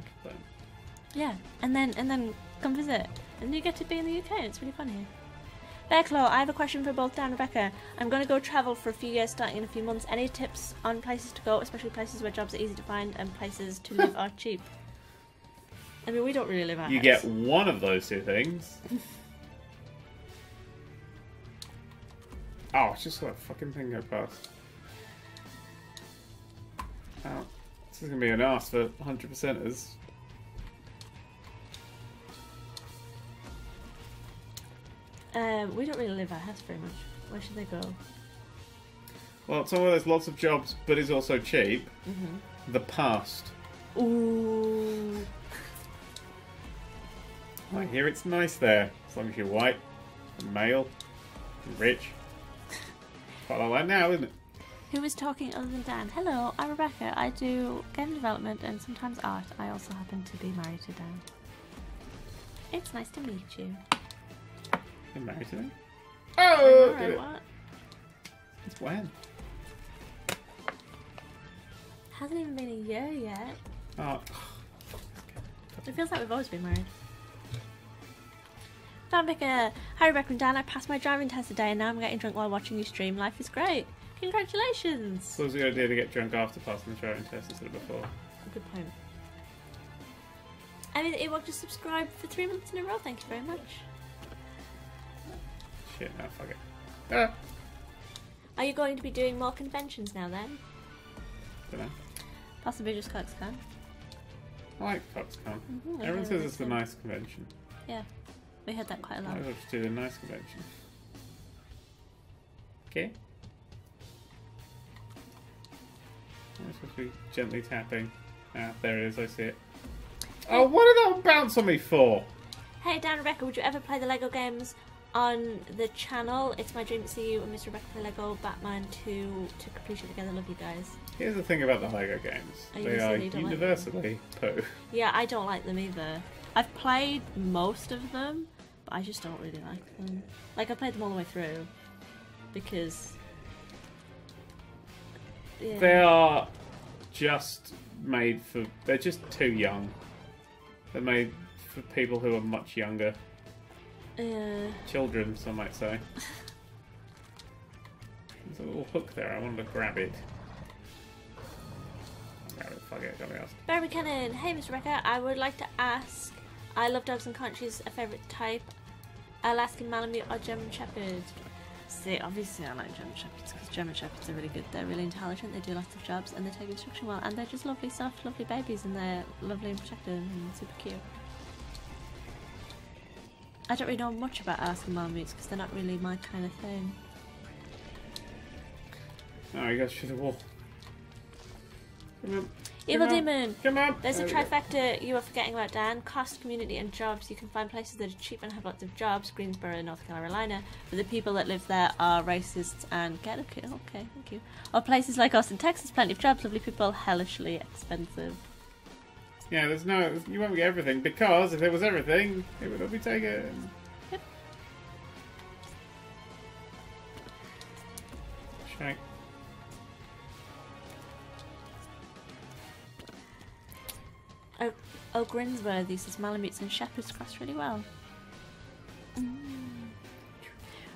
Yeah, and then come visit, and you get to be in the UK, and it's really fun here. Bearclaw, I have a question for both Dan and Rebecca. I'm going to go travel for a few years, starting in a few months. Any tips on places to go, especially places where jobs are easy to find and places to live are cheap? I mean, we don't really live our You get one of those two things. Oh, it's just let that fucking thing go past. Oh, this is going to be an arse for 100%ers. We don't really live our house very much. Where should they go? Well, it's somewhere there's lots of jobs, but is also cheap. Mm-hmm. The past. Ooh. I hear it's nice there, as long as you're white, and male, and rich. Quite like that now, isn't it? Who is talking other than Dan? Hello, I'm Rebecca. I do game development and sometimes art. I also happen to be married to Dan. It's nice to meet you. You're married to him? Oh! Alright, what? It's when? Hasn't even been a year yet. Oh. It feels like we've always been married. Rebecca. Hi Rebecca and Dan, I passed my driving test today and now I'm getting drunk while watching you stream. Life is great. Congratulations! So it was a good idea to get drunk after passing the driving test instead of before. Good point. I mean, it will just subscribe for 3 months in a row, thank you very much. Shit, no, fuck it. Ah. Are you going to be doing more conventions now then? Dunno. Possibly just CoxCon. I like Foxconn. Mm-hmm, Everyone says it's a nice convention. Yeah, we heard that quite a lot. I'll just do a nice convention. Okay. I'm supposed to be gently tapping. Ah, there it is, I see it. Oh, what did that bounce on me for? Hey Dan, Rebecca, would you ever play the Lego games on the channel? It's my dream to see you and Mr. Rebecca play Lego Batman 2 to completion together. Love you guys. Here's the thing about the Lego games. They are universally poo. Yeah, I don't like them either. I've played most of them, but I just don't really like them. Like, I played them all the way through because Yeah. They are just made for... They're just too young. They're made for people who are much younger. Yeah. Children, some might say. There's a little hook there. I wanted to grab it. Grab it. Fuck it. Got me asked. Barry Cannon. Hey, Miss Rebecca. I would like to ask. I love dogs and can't choose a favourite type. Alaskan Malamute or German Shepherd. See, obviously I like German Shepherds because German Shepherds are really good. They're really intelligent. They do lots of jobs and they take instruction well. And they're just lovely, soft, lovely babies, and they're lovely and protective and super cute. I don't really know much about Alaskan Malamutes because they're not really my kind of thing. Oh, you goes through the wall. Come on. Evil Demon! Come on! There's a trifecta you are forgetting about, Dan. Cost, community and jobs. You can find places that are cheap and have lots of jobs. Greensboro, North Carolina. But the people that live there are racists and get okay, thank you. Or places like Austin, Texas, plenty of jobs, lovely people, hellishly expensive. Yeah, there's no... You won't get everything, because if it was everything, it would all be taken. Yep. Shank. Oh, Grinsworthy says Malamutes and Shepherds cross really well.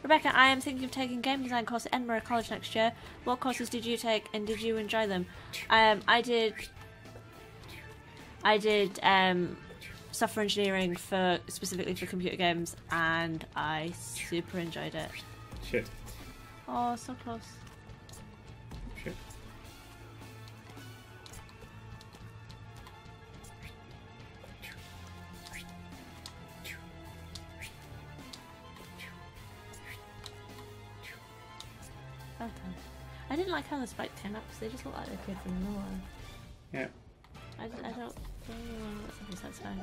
Rebecca, I am thinking of taking game design course at Edinburgh College next year. What courses did you take and did you enjoy them? I did software engineering specifically for computer games, and I super enjoyed it. Shit. Oh, so close. Shit. Well done. I didn't like how the spikes came up because they just look like they came from nowhere. Yeah. I don't. That's satisfying.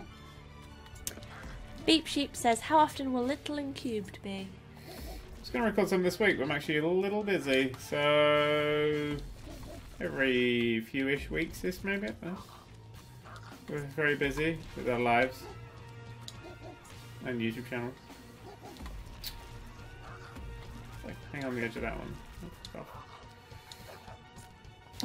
Beep Sheep says, how often will Little and Cubed be? I was going to record some this week, but I'm actually a little busy, so every few-ish weeks this maybe. We're very busy with our lives and YouTube channels. Like, hang on the edge of that one.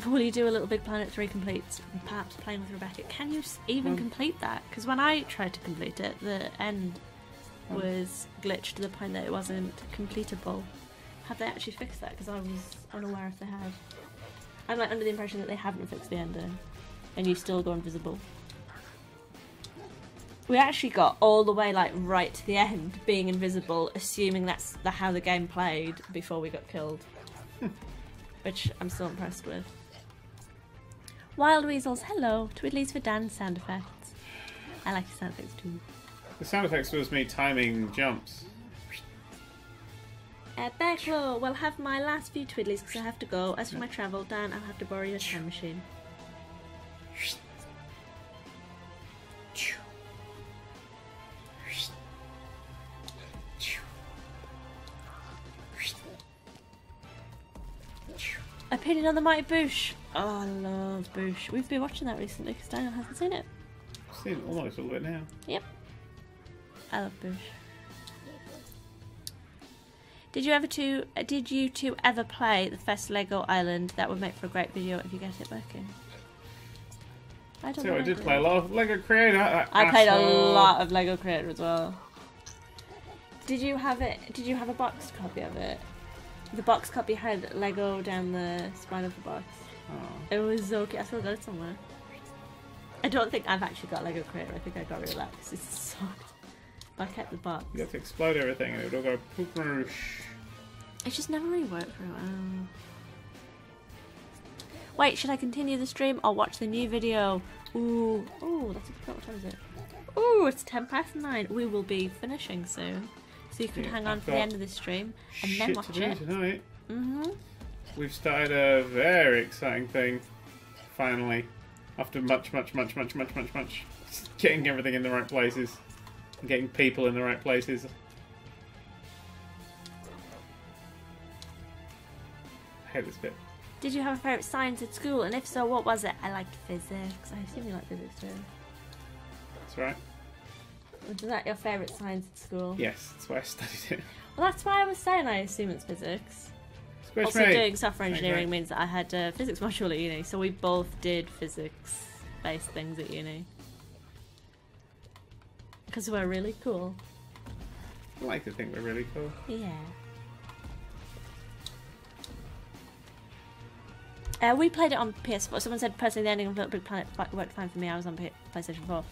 Will you do a Little Big Planet 3 complete? Perhaps playing with Rebecca. Can you even complete that? Because when I tried to complete it, the end was glitched to the point that it wasn't completable. Have they actually fixed that? Because I was unaware if they had. I'm like under the impression that they haven't fixed the ending, and you still go invisible. We actually got all the way like right to the end, being invisible, assuming that's how the game played before we got killed. Which I'm still impressed with. Wild Weasels, hello. Twiddlies for Dan sound effects. I like the sound effects too. The sound effects was me timing jumps. Backlow, we'll have my last few Twiddlies because I have to go. As for my travel, Dan, I'll have to borrow your time machine. Opinion on the Mighty Boosh. Oh, I love Boosh. We've been watching that recently because Daniel hasn't seen it. I've seen almost all of it now. Yep. I love Boosh. Did you two ever play the first Lego Island? That would make for a great video if you get it working. I don't know. So I did play a lot of Lego Creator. I played a lot of Lego Creator as well. Did you have it? Did you have a boxed copy of it? The box copy had Lego down the spine of the box. Oh. It was so cute. I still got it somewhere. I don't think I've actually got Lego Creator. I think I got Relax. It sucked. But I kept the box. You got to explode everything and it would all go pooperoosh. It just never really worked very well. Wait, should I continue the stream or watch the new video? Ooh, that's a good. What time is it? Ooh, it's 9:10. We will be finishing soon. So you can hang on for the end of this stream and then watch it. Tonight. Mm-hmm. We've started a very exciting thing, finally. After much, getting everything in the right places. And getting people in the right places. I hate this bit. Did you have a favourite science at school? And if so, what was it? I liked physics. I assume you like physics too. That's right. Was that your favourite science at school? Yes, that's why I studied it. Well, that's why I was saying I assume it's physics. Squish also, me. doing software engineering Okay. means that I had a physics module at uni, so we both did physics-based things at uni. Because we're really cool. I like to think we're really cool. Yeah. We played it on PS4. Someone said personally the ending of Little Big Planet worked fine for me. I was on PlayStation 4.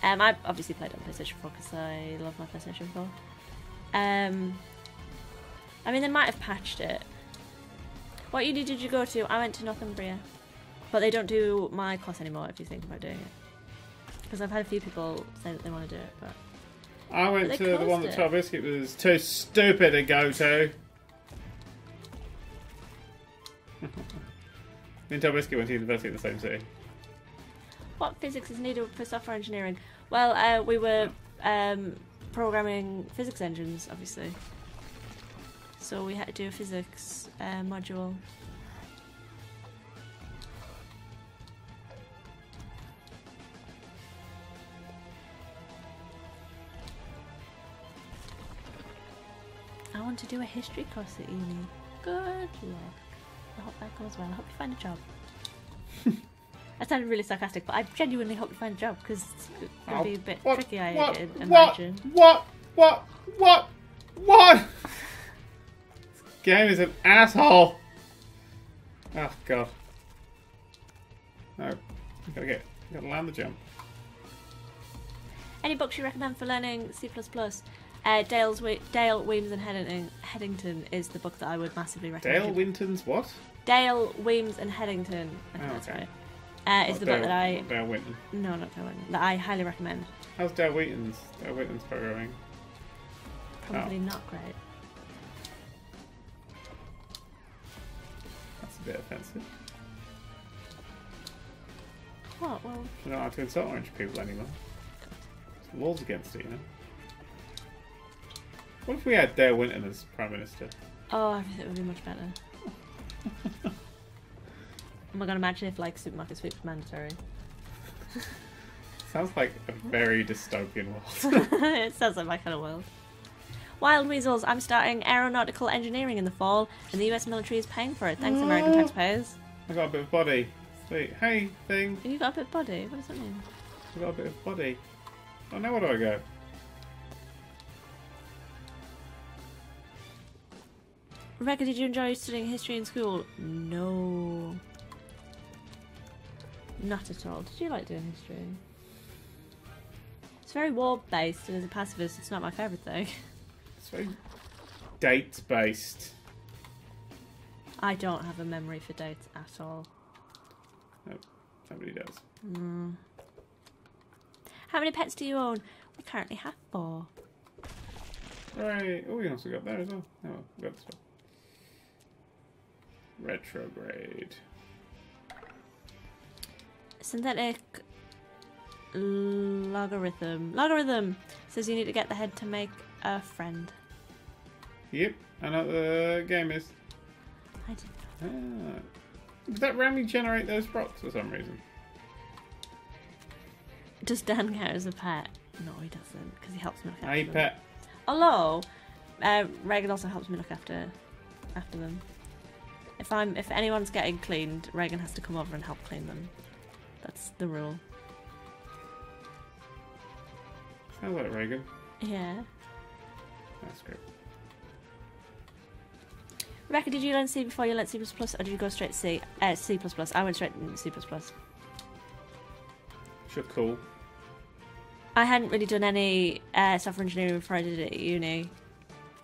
I obviously played it on PlayStation 4 because I love my PlayStation 4. I mean, they might have patched it. What uni did you go to? I went to Northumbria. But they don't do my course anymore if you think about doing it. Because I've had a few people say that they want to do it, but... I went But to they the one closed that it. 12 Biscuit was too stupid to go to. Me and 12 Biscuit went to university in the same city. What physics is needed for software engineering? Well, we were programming physics engines, obviously. So we had to do a physics module. I want to do a history course at uni. Good luck. I hope that goes well. I hope you find a job. That sounded really sarcastic, but I genuinely hope you find a job because it's going to be a bit tricky, I imagine. What? This game is an asshole. Oh god. No, you gotta land the jump. Any books you recommend for learning C++? Dale Weems and Headington is the book that I would massively recommend. Dale Winton's what? Dale Weems and Headington. I think that's okay. right. Is the book that I... Dale Winton. No, not Dale Winton. That I highly recommend. How's Dale Winton's programming? Probably not great. That's a bit offensive. What? Well... You don't have to insult orange people anymore. There's laws against it, you know? What if we had Dale Winton as Prime Minister? Oh, everything would be much better. Oh my god, imagine if, like, supermarket sweep was mandatory. Sounds like a very dystopian world. It sounds like my kind of world. Wild Weasels, I'm starting aeronautical engineering in the fall, and the US military is paying for it. Thanks, American taxpayers. I got a bit of body. Sweet. Hey, thing. You got a bit of body? What does that mean? I got a bit of body. Oh, now where do I go? Rebecca, did you enjoy studying history in school? No. Not at all. Did you like doing history? It's very war-based, and as a pacifist, it's not my favourite thing. It's very date-based. I don't have a memory for dates at all. Nope, somebody does. How many pets do you own? We currently have 4. Right. Oh, we also got that as well. Oh, we got this one. Retrograde. Synthetic logarithm says you need to get the head to make a friend. Yep, I know what the game is. I didn't know. Does that randomly generate those procs for some reason? Does Dan count as a pet? No, he doesn't, because he helps me look after Hey, them. pet. Although, Reagan also helps me look after them. If anyone's getting cleaned, Reagan has to come over and help clean them. That's the rule. Sounds like Reagan. Yeah. That's great. Rebecca, did you learn C before you learned C++, or did you go straight to C? C++. I went straight to C++. Sure, cool. I hadn't really done any software engineering before I did it at uni,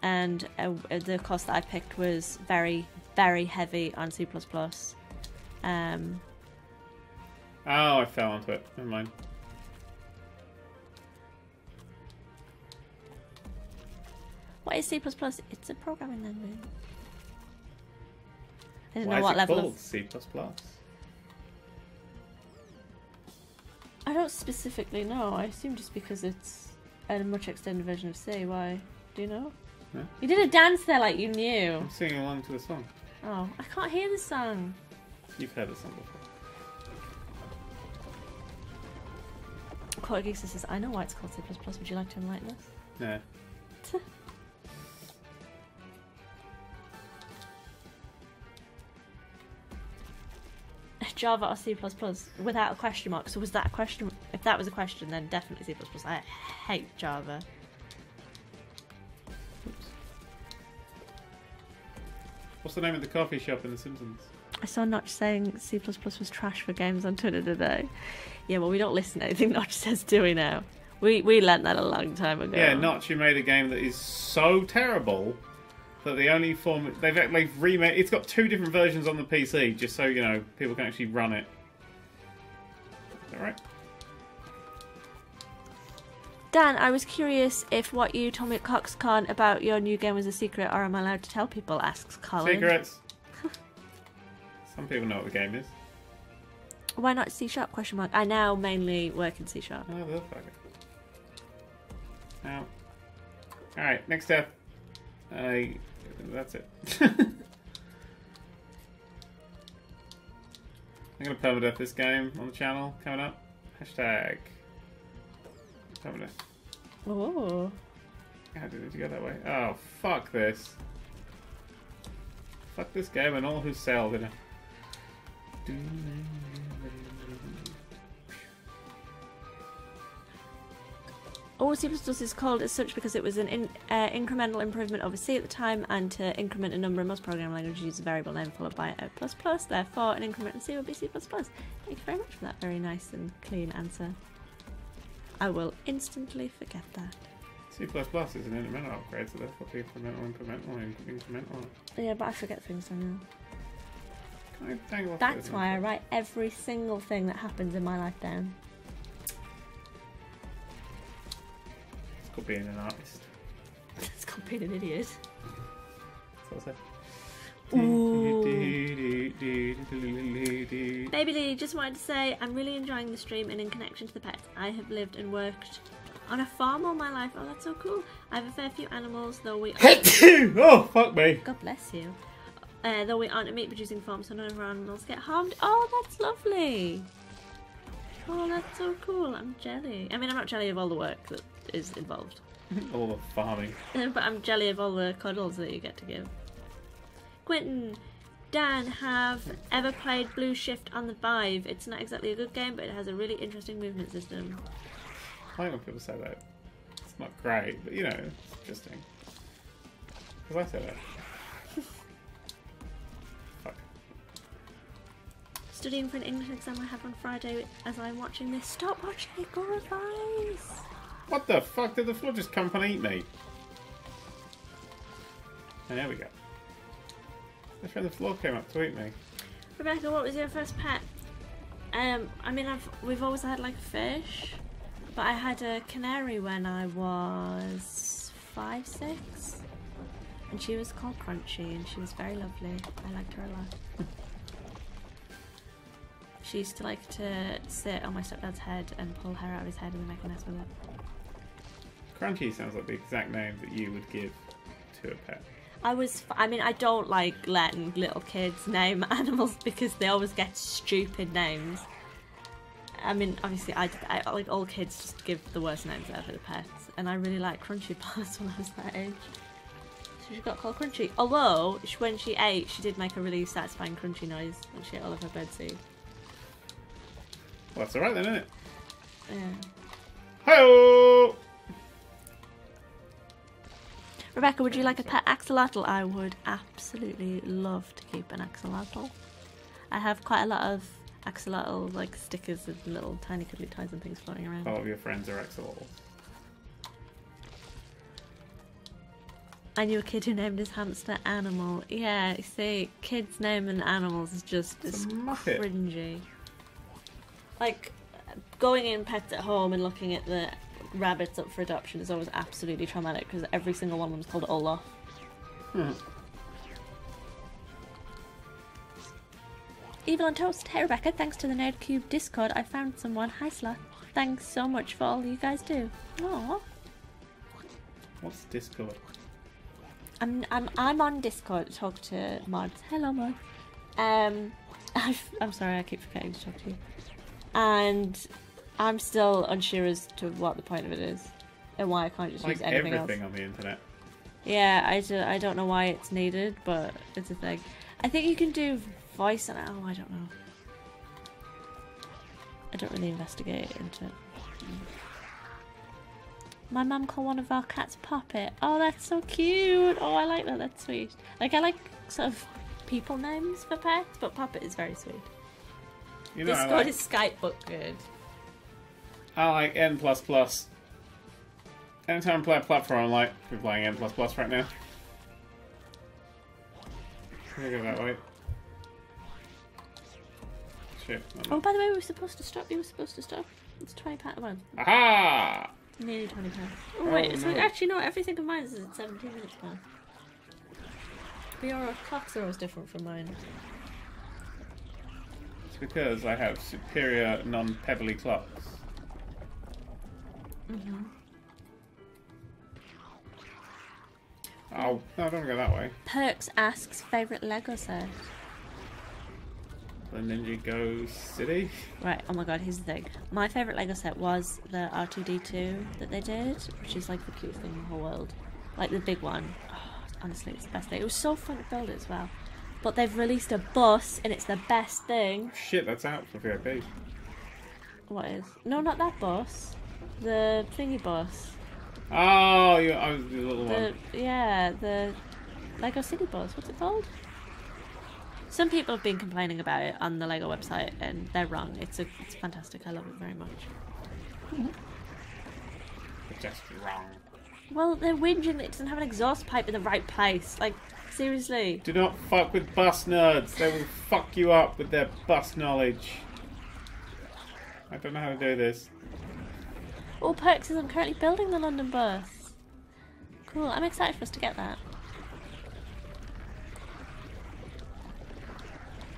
and the course that I picked was very, very heavy on C++. Oh, I fell onto it. Never mind. What is C++? It's a programming language. I don't Why know what is it level called of... C++? I don't specifically know. I assume just because it's a much extended version of C. Why? Do you know? No. You did a dance there like you knew. I'm singing along to the song. Oh, I can't hear the song. You've heard the song before. Quote says, I know why it's called C++. Would you like to enlighten us? No. Java or C++ without a question mark. So was that a question? If that was a question, then definitely C++. I hate Java. Oops. What's the name of the coffee shop in The Simpsons? I saw Notch saying C++ was trash for games on Twitter today. Yeah, well, we don't listen to anything Notch says, do we now? We learnt that a long time ago. Yeah, Notch, who made a game that is so terrible that the only form they've remade. It's got 2 different versions on the PC, just so you know people can actually run it. Is that right? Dan, I was curious if what you told me at CoxCon about your new game was a secret, or am I allowed to tell people? Asks Colin. Secrets. Some people know what the game is. Why not C#? Question mark. I now mainly work in C#. Oh, they'll fuck it. Now, all right. Next step. That's it. I'm gonna permadeath this game on the channel coming up. Hashtag permadeath. Oh. How did you go that way? Oh, fuck this. Fuck this game and all who sailed in it. All C++ is called as such because it was an incremental improvement over C at the time, and to increment a number in most programming languages use a variable name followed by a ++, therefore an increment in C would be C++. Thank you very much for that very nice and clean answer. I will instantly forget that. C++ is an incremental upgrade, so therefore incremental. Yeah, but I forget things, don't know. Can That's why I write every single thing that happens in my life down. It's called being an artist. It's called being an idiot. That's what I said. Baby Lee, just wanted to say I'm really enjoying the stream, and in connection to the pets, I have lived and worked on a farm all my life. Oh, that's so cool. I have a fair few animals, though we oh, fuck me. God bless you. Though we aren't a meat-producing farm, so none of our animals get harmed. Oh, that's lovely. Oh, that's so cool. I'm jelly. I mean, I'm not jelly of all the work that is involved. All the farming. But I'm jelly of all the cuddles that you get to give. Quentin, Dan, have ever played Blue Shift on the Vive? It's not exactly a good game, but it has a really interesting movement system. I like when people say that. It's not great, but you know, it's interesting. Because I say that. Fuck. Studying for an English exam I have on Friday as I'm watching this. Stop watching it, go revise! What the fuck? Did the floor just come up and eat me? And there we go. That's where the floor came up to eat me. Rebecca, what was your first pet? I mean, we've always had like a fish, but I had a canary when I was 5, 6, and she was called Crunchy, and she was very lovely. I liked her a lot. She used to like to sit on my stepdad's head and pull hair out of his head and then make a mess with it. Crunchy sounds like the exact name that you would give to a pet. I mean, I don't like letting little kids name animals because they always get stupid names. I mean, obviously, I like all kids just give the worst names ever to pets, and I really liked Crunchy Paws when I was that age. So she got called Crunchy. Although, when she ate, she did make a really satisfying crunchy noise when she ate all of her birdseed. Well, that's alright then, isn't it? Yeah. Hi-oh! Rebecca, would you like a pet axolotl? I would absolutely love to keep an axolotl. I have quite a lot of axolotl like stickers and little tiny cuddly toys and things floating around. All of your friends are axolotls. I knew a kid who named his hamster Animal. Yeah, you see, kids naming animals is just cringy. Like, going in Pets at Home and looking at the rabbits up for adoption is always absolutely traumatic because every single one of them is called Olaf. Evil on Toast. Hey Rebecca, thanks to the Nerdcubed Discord I found someone. Hi Slot. Thanks so much for all you guys do. Aww. What's Discord? I'm on Discord to talk to mods. Hello mod. I'm sorry, I keep forgetting to talk to you. And I'm still unsure as to what the point of it is and why I can't just use anything else. Everything on the internet. Yeah, I don't know why it's needed, but it's a thing. I think you can do voice and I don't know. I don't really investigate into it. My mum called one of our cats Poppet. Oh, that's so cute. Oh, I like that. That's sweet. Like, I like sort of people names for pets, but Poppet is very sweet. You know, Discord is Skype, but good. I like N++. Anytime I play a platform, I'm like, we're playing N++ right now. Can I go that way? Shit. Oh, by the way, we were supposed to stop. You were supposed to stop. It's £20. Well, Aha! nearly £20. Oh, wait. Oh, So no. actually, no. Everything of mine is at 17 minutes now. But your clocks are always different from mine. It's because I have superior non-pebbly clocks. Oh, no, I don't want to go that way. Perks asks favourite Lego set. The Ninjago City? Right, oh my god, here's the thing. My favourite Lego set was the R2-D2 that they did, which is like the cutest thing in the whole world. Like the big one. Oh, honestly, it's the best thing. It was so fun to build it as well. But they've released a bus, and it's the best thing. Shit, that's out for VIP. What is? No, not that bus. The thingy bus. Oh, I was the little one. Yeah, the Lego City bus. What's it called? Some people have been complaining about it on the Lego website, and they're wrong. It's fantastic. I love it very much. It's just wrong. Well, they're whinging that it doesn't have an exhaust pipe in the right place. Like, seriously. Do not fuck with bus nerds. They will fuck you up with their bus knowledge. I don't know how to do this. All Perks is I'm currently building the London bus. Cool. I'm excited for us to get that.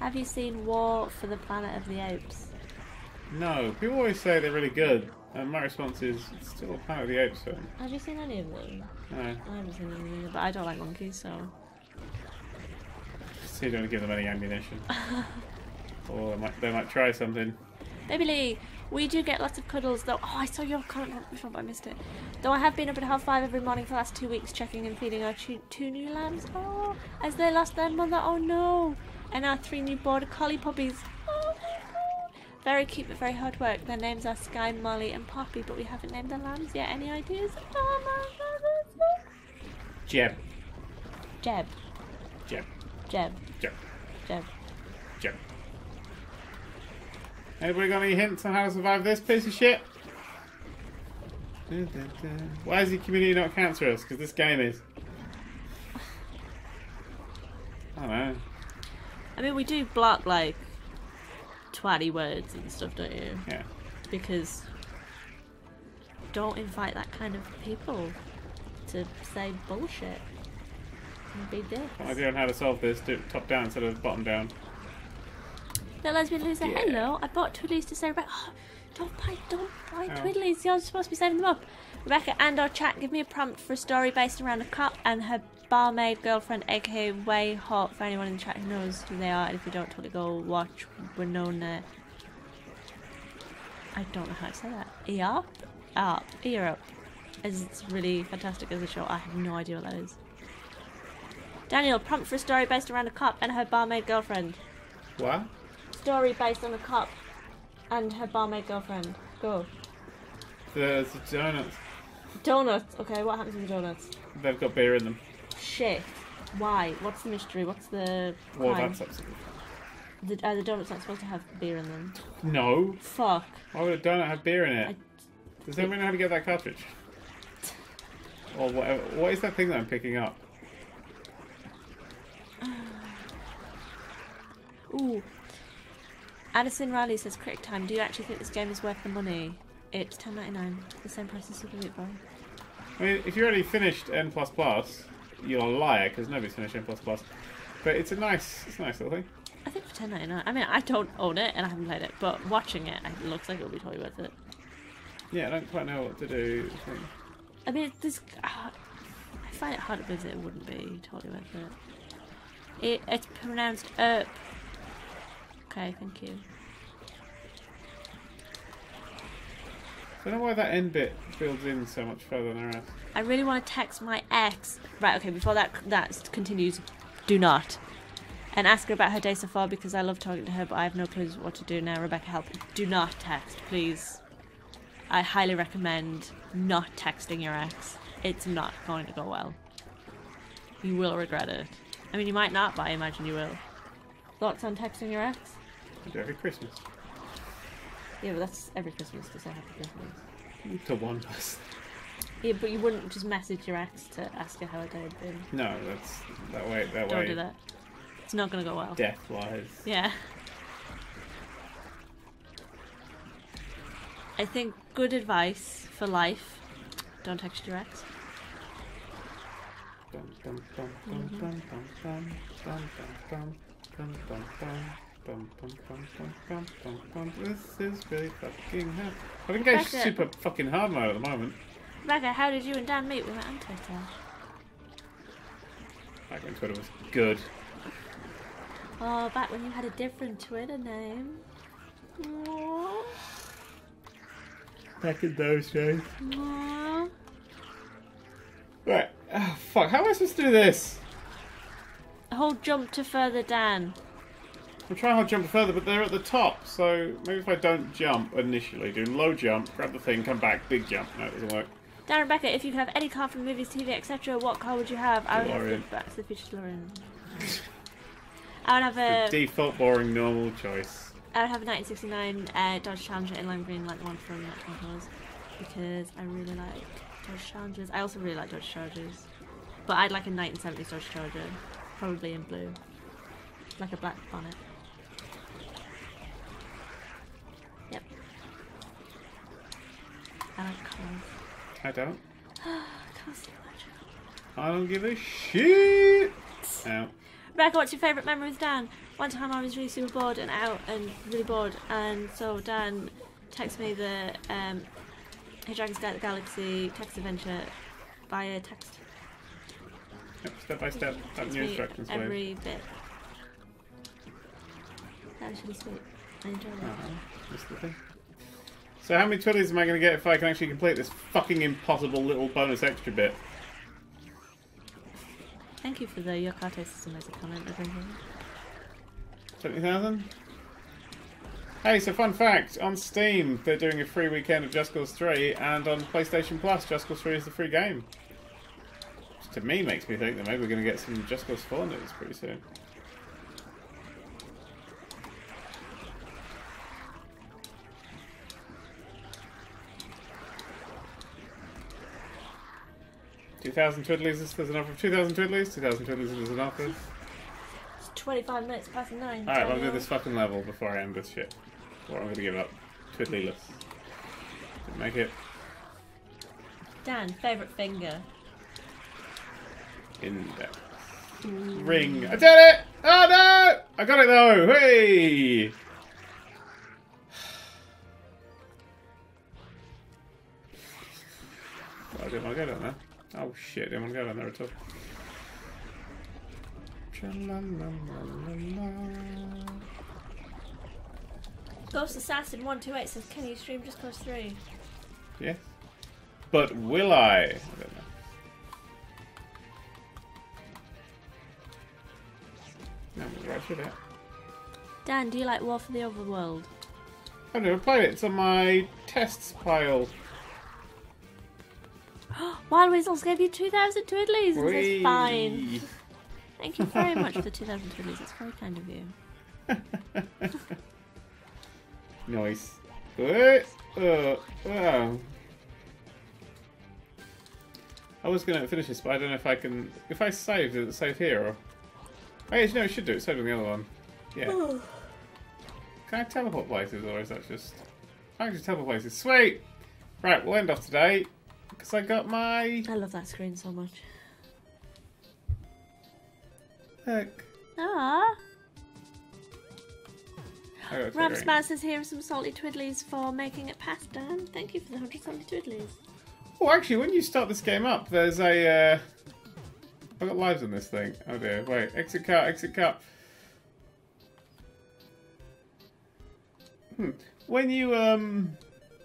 Have you seen War for the Planet of the Apes? No, people always say they're really good, and my response is, it's still a Planet of the Apes film. Have you seen any of them? No. I haven't seen any either, but I don't like monkeys, so... So you don't want to give them any ammunition. Or they might try something. Baby Lee, we do get lots of cuddles, though. Oh, I saw your comment before, but I missed it. Though I have been up at 5:30 every morning for the last 2 weeks, checking and feeding our two new lambs. Oh, as they lost their mother. Oh no! And our 3 new border collie puppies. Oh my god! Very cute, but very hard work. Their names are Sky, Molly, and Poppy, but we haven't named the lambs yet. Any ideas? Oh my god! Jeb. Jeb. Jeb. Jeb. Jeb. Jeb. Jeb. Anybody got any hints on how to survive this piece of shit? Why is the community not cancerous? Because this game is. I don't know. I mean, we do block, like, twatty words and stuff, don't you? Yeah. Because don't invite that kind of people to say bullshit and be dicks. Got an idea on how to solve this. Do it top down instead of bottom down. The lesbian loser, Yeah. hello. I bought Twiddlies to say Rebecca. Oh, don't buy Oh. Twiddlies. You're supposed to be saving them up. Rebecca and or chat, give me a prompt for a story based around a cop and her barmaid girlfriend, aka Way Hot, for anyone in the chat who knows who they are. And if you don't, totally go watch Winona. I don't know how to say that. Europe. It's really fantastic as a show. I have no idea what that is. Daniel, prompt for a story based around a cop and her barmaid girlfriend. What? Story based on a cop and her barmaid girlfriend. Go. The donuts. Donuts. Okay, what happens with the donuts? They've got beer in them. Shit. Why? What's the mystery? What's the Well, crime? that's absolutely. Are the donuts not supposed to have beer in them? No. Fuck. Why would a donut have beer in it? Does anyone know how to get that cartridge? Or whatever. What is that thing that I'm picking up? Ooh. Addison Riley says, critic time, do you actually think this game is worth the money? It's $10.99, the same price as Super Meat Boy. I mean, if you already finished N++, you're a liar because nobody's finished N++. But it's a nice little thing. I think for $10.99. I mean, I don't own it and I haven't played it, but watching it, it looks like it'll be totally worth it. Yeah, I don't quite know what to do. I mean, I find it hard to believe that it wouldn't be totally worth it. It's pronounced ERP. Okay, thank you. I don't know why that end bit builds in so much further than the rest. I really want to text my ex. Right, okay, before that continues, do not. And ask her about her day so far because I love talking to her, but I have no clue what to do now. Rebecca, help. Do not text, please. I highly recommend not texting your ex. It's not going to go well. You will regret it. I mean, you might not, but I imagine you will. Thoughts on texting your ex? I do every Christmas. Yeah, but that's every Christmas to say happy Christmas. To one person. Yeah, but you wouldn't just message your ex to ask her how her day had been. No, that's that way. Don't do that. It's not going to go well. Death-wise. Yeah. I think good advice for life. Don't text your ex. This is really fucking hard. I think it's super fucking hard mode at the moment. Rebecca, how did you and Dan meet? We met on Twitter. Back when Twitter was good. Oh, back when you had a different Twitter name. Aww. Back in those days. Aww. Right. Oh, fuck. How am I supposed to do this? Hold jump to further Dan. I'm trying to jump further, but they're at the top. So maybe if I don't jump initially, do low jump, grab the thing, come back, big jump. No, it doesn't work. Dan, Rebecca, if you could have any car from movies, TV, etc., what car would you have? I would have the Back to the Future DeLorean. I would have a... The default boring normal choice. I would have a 1969 Dodge Challenger in lime green, like the one from Transformers, because I really like Dodge Challengers. I also really like Dodge Chargers, but I'd like a 1970s Dodge Charger, probably in blue, like a black bonnet. Yep. I like cars. I don't. Can't see much. I don't give a shit. Ow. Rebecca, what's your favourite memory with Dan? One time I was really super bored and out and really bored, and so Dan texted me the Hitchhiker's Guide to the Galaxy text adventure via text. Yep, step by step. That's new instructions. Every bit. That was really sweet. I enjoyed it. That's the thing. So how many twiddlies am I going to get if I can actually complete this fucking impossible little bonus extra bit? Thank you for the your car taste is amazing comment. 70,000? Hey, so fun fact, on Steam they're doing a free weekend of Just Cause 3, and on PlayStation Plus Just Cause 3 is the free game. Which to me makes me think that maybe we're going to get some Just Cause 4 news pretty soon. $2,000 twiddlies, there's an offer of 2,000 twiddlies, 2,000 twiddlies, there's an offer. It's 25 minutes past 9. Alright, well, I'll do this fucking level before I end this shit. Or I'm going to give up. Twiddlyless. Didn't make it. Dan, favourite finger? Index. Ring. I did it! Oh no! I got it though! Hey! I didn't want to go down there. Oh shit, I didn't want to go down there at all. Ghost Assassin 128 says, can you stream Just Cause 3? Yes. But will I? I don't know. No, where should I? Dan, do you like War for the Overworld? I've never played it. It's on my tests pile. Wild Weasels gave you 2,000 twiddlies and says fine. Thank you very much for the 2,000 twiddlies. It's very kind of you. Nice. Wow. I was going to finish this, but I don't know if I can... If I save, does it save here? Or... Oh, yeah, no, it should do. It saved on the other one. Yeah. Can I teleport places, or is that just... I can just teleport places. Sweet! Right, we'll end off today. Because I got my... I love that screen so much. Look. Aww. Ramsman says here are some salty twiddlies for making it past Dan. Thank you for the 100 salty twiddlies. Oh, actually, when you start this game up, there's a... I've got lives in this thing. Oh dear, wait. Exit cut, exit cut. When you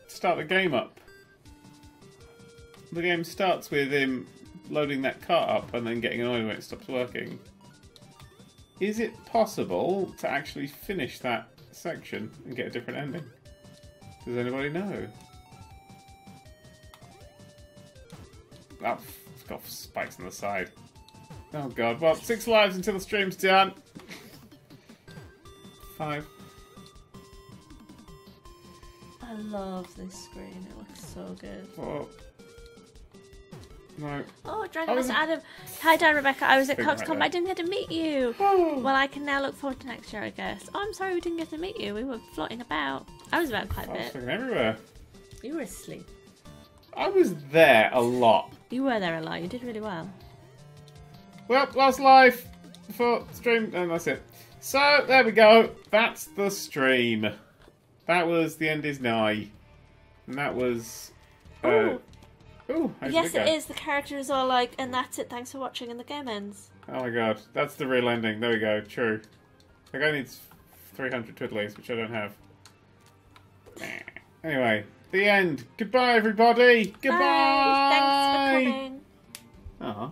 start the game up, the game starts with him loading that cart up and then getting annoyed when it stops working. is it possible to actually finish that section and get a different ending? Does anybody know? Oh, it's got spikes on the side. Oh god, well, 6 lives until the stream's done. 5. I love this screen. It looks so good. 4. No. Oh, Dragon Master Adam. Hi, Dan, Rebecca. I was at Coxcon, but I didn't get to meet you. Well, I can now look forward to next year, I guess. Oh, I'm sorry we didn't get to meet you. We were floating about. I was about quite a I was bit. fucking everywhere. You were asleep. I was there a lot. You were there a lot. You did really well. Well, last live before stream, and that's it. So, there we go. That's the stream. That was the End Is Nigh. And that was... Ooh, yes, it is. The character is all like, and that's it. Thanks for watching, and the game ends. Oh my god, that's the real ending. There we go. True. The guy needs 300 twiddlies, which I don't have. Anyway, the end. Goodbye, everybody. Goodbye. Bye. Thanks for coming. Aw.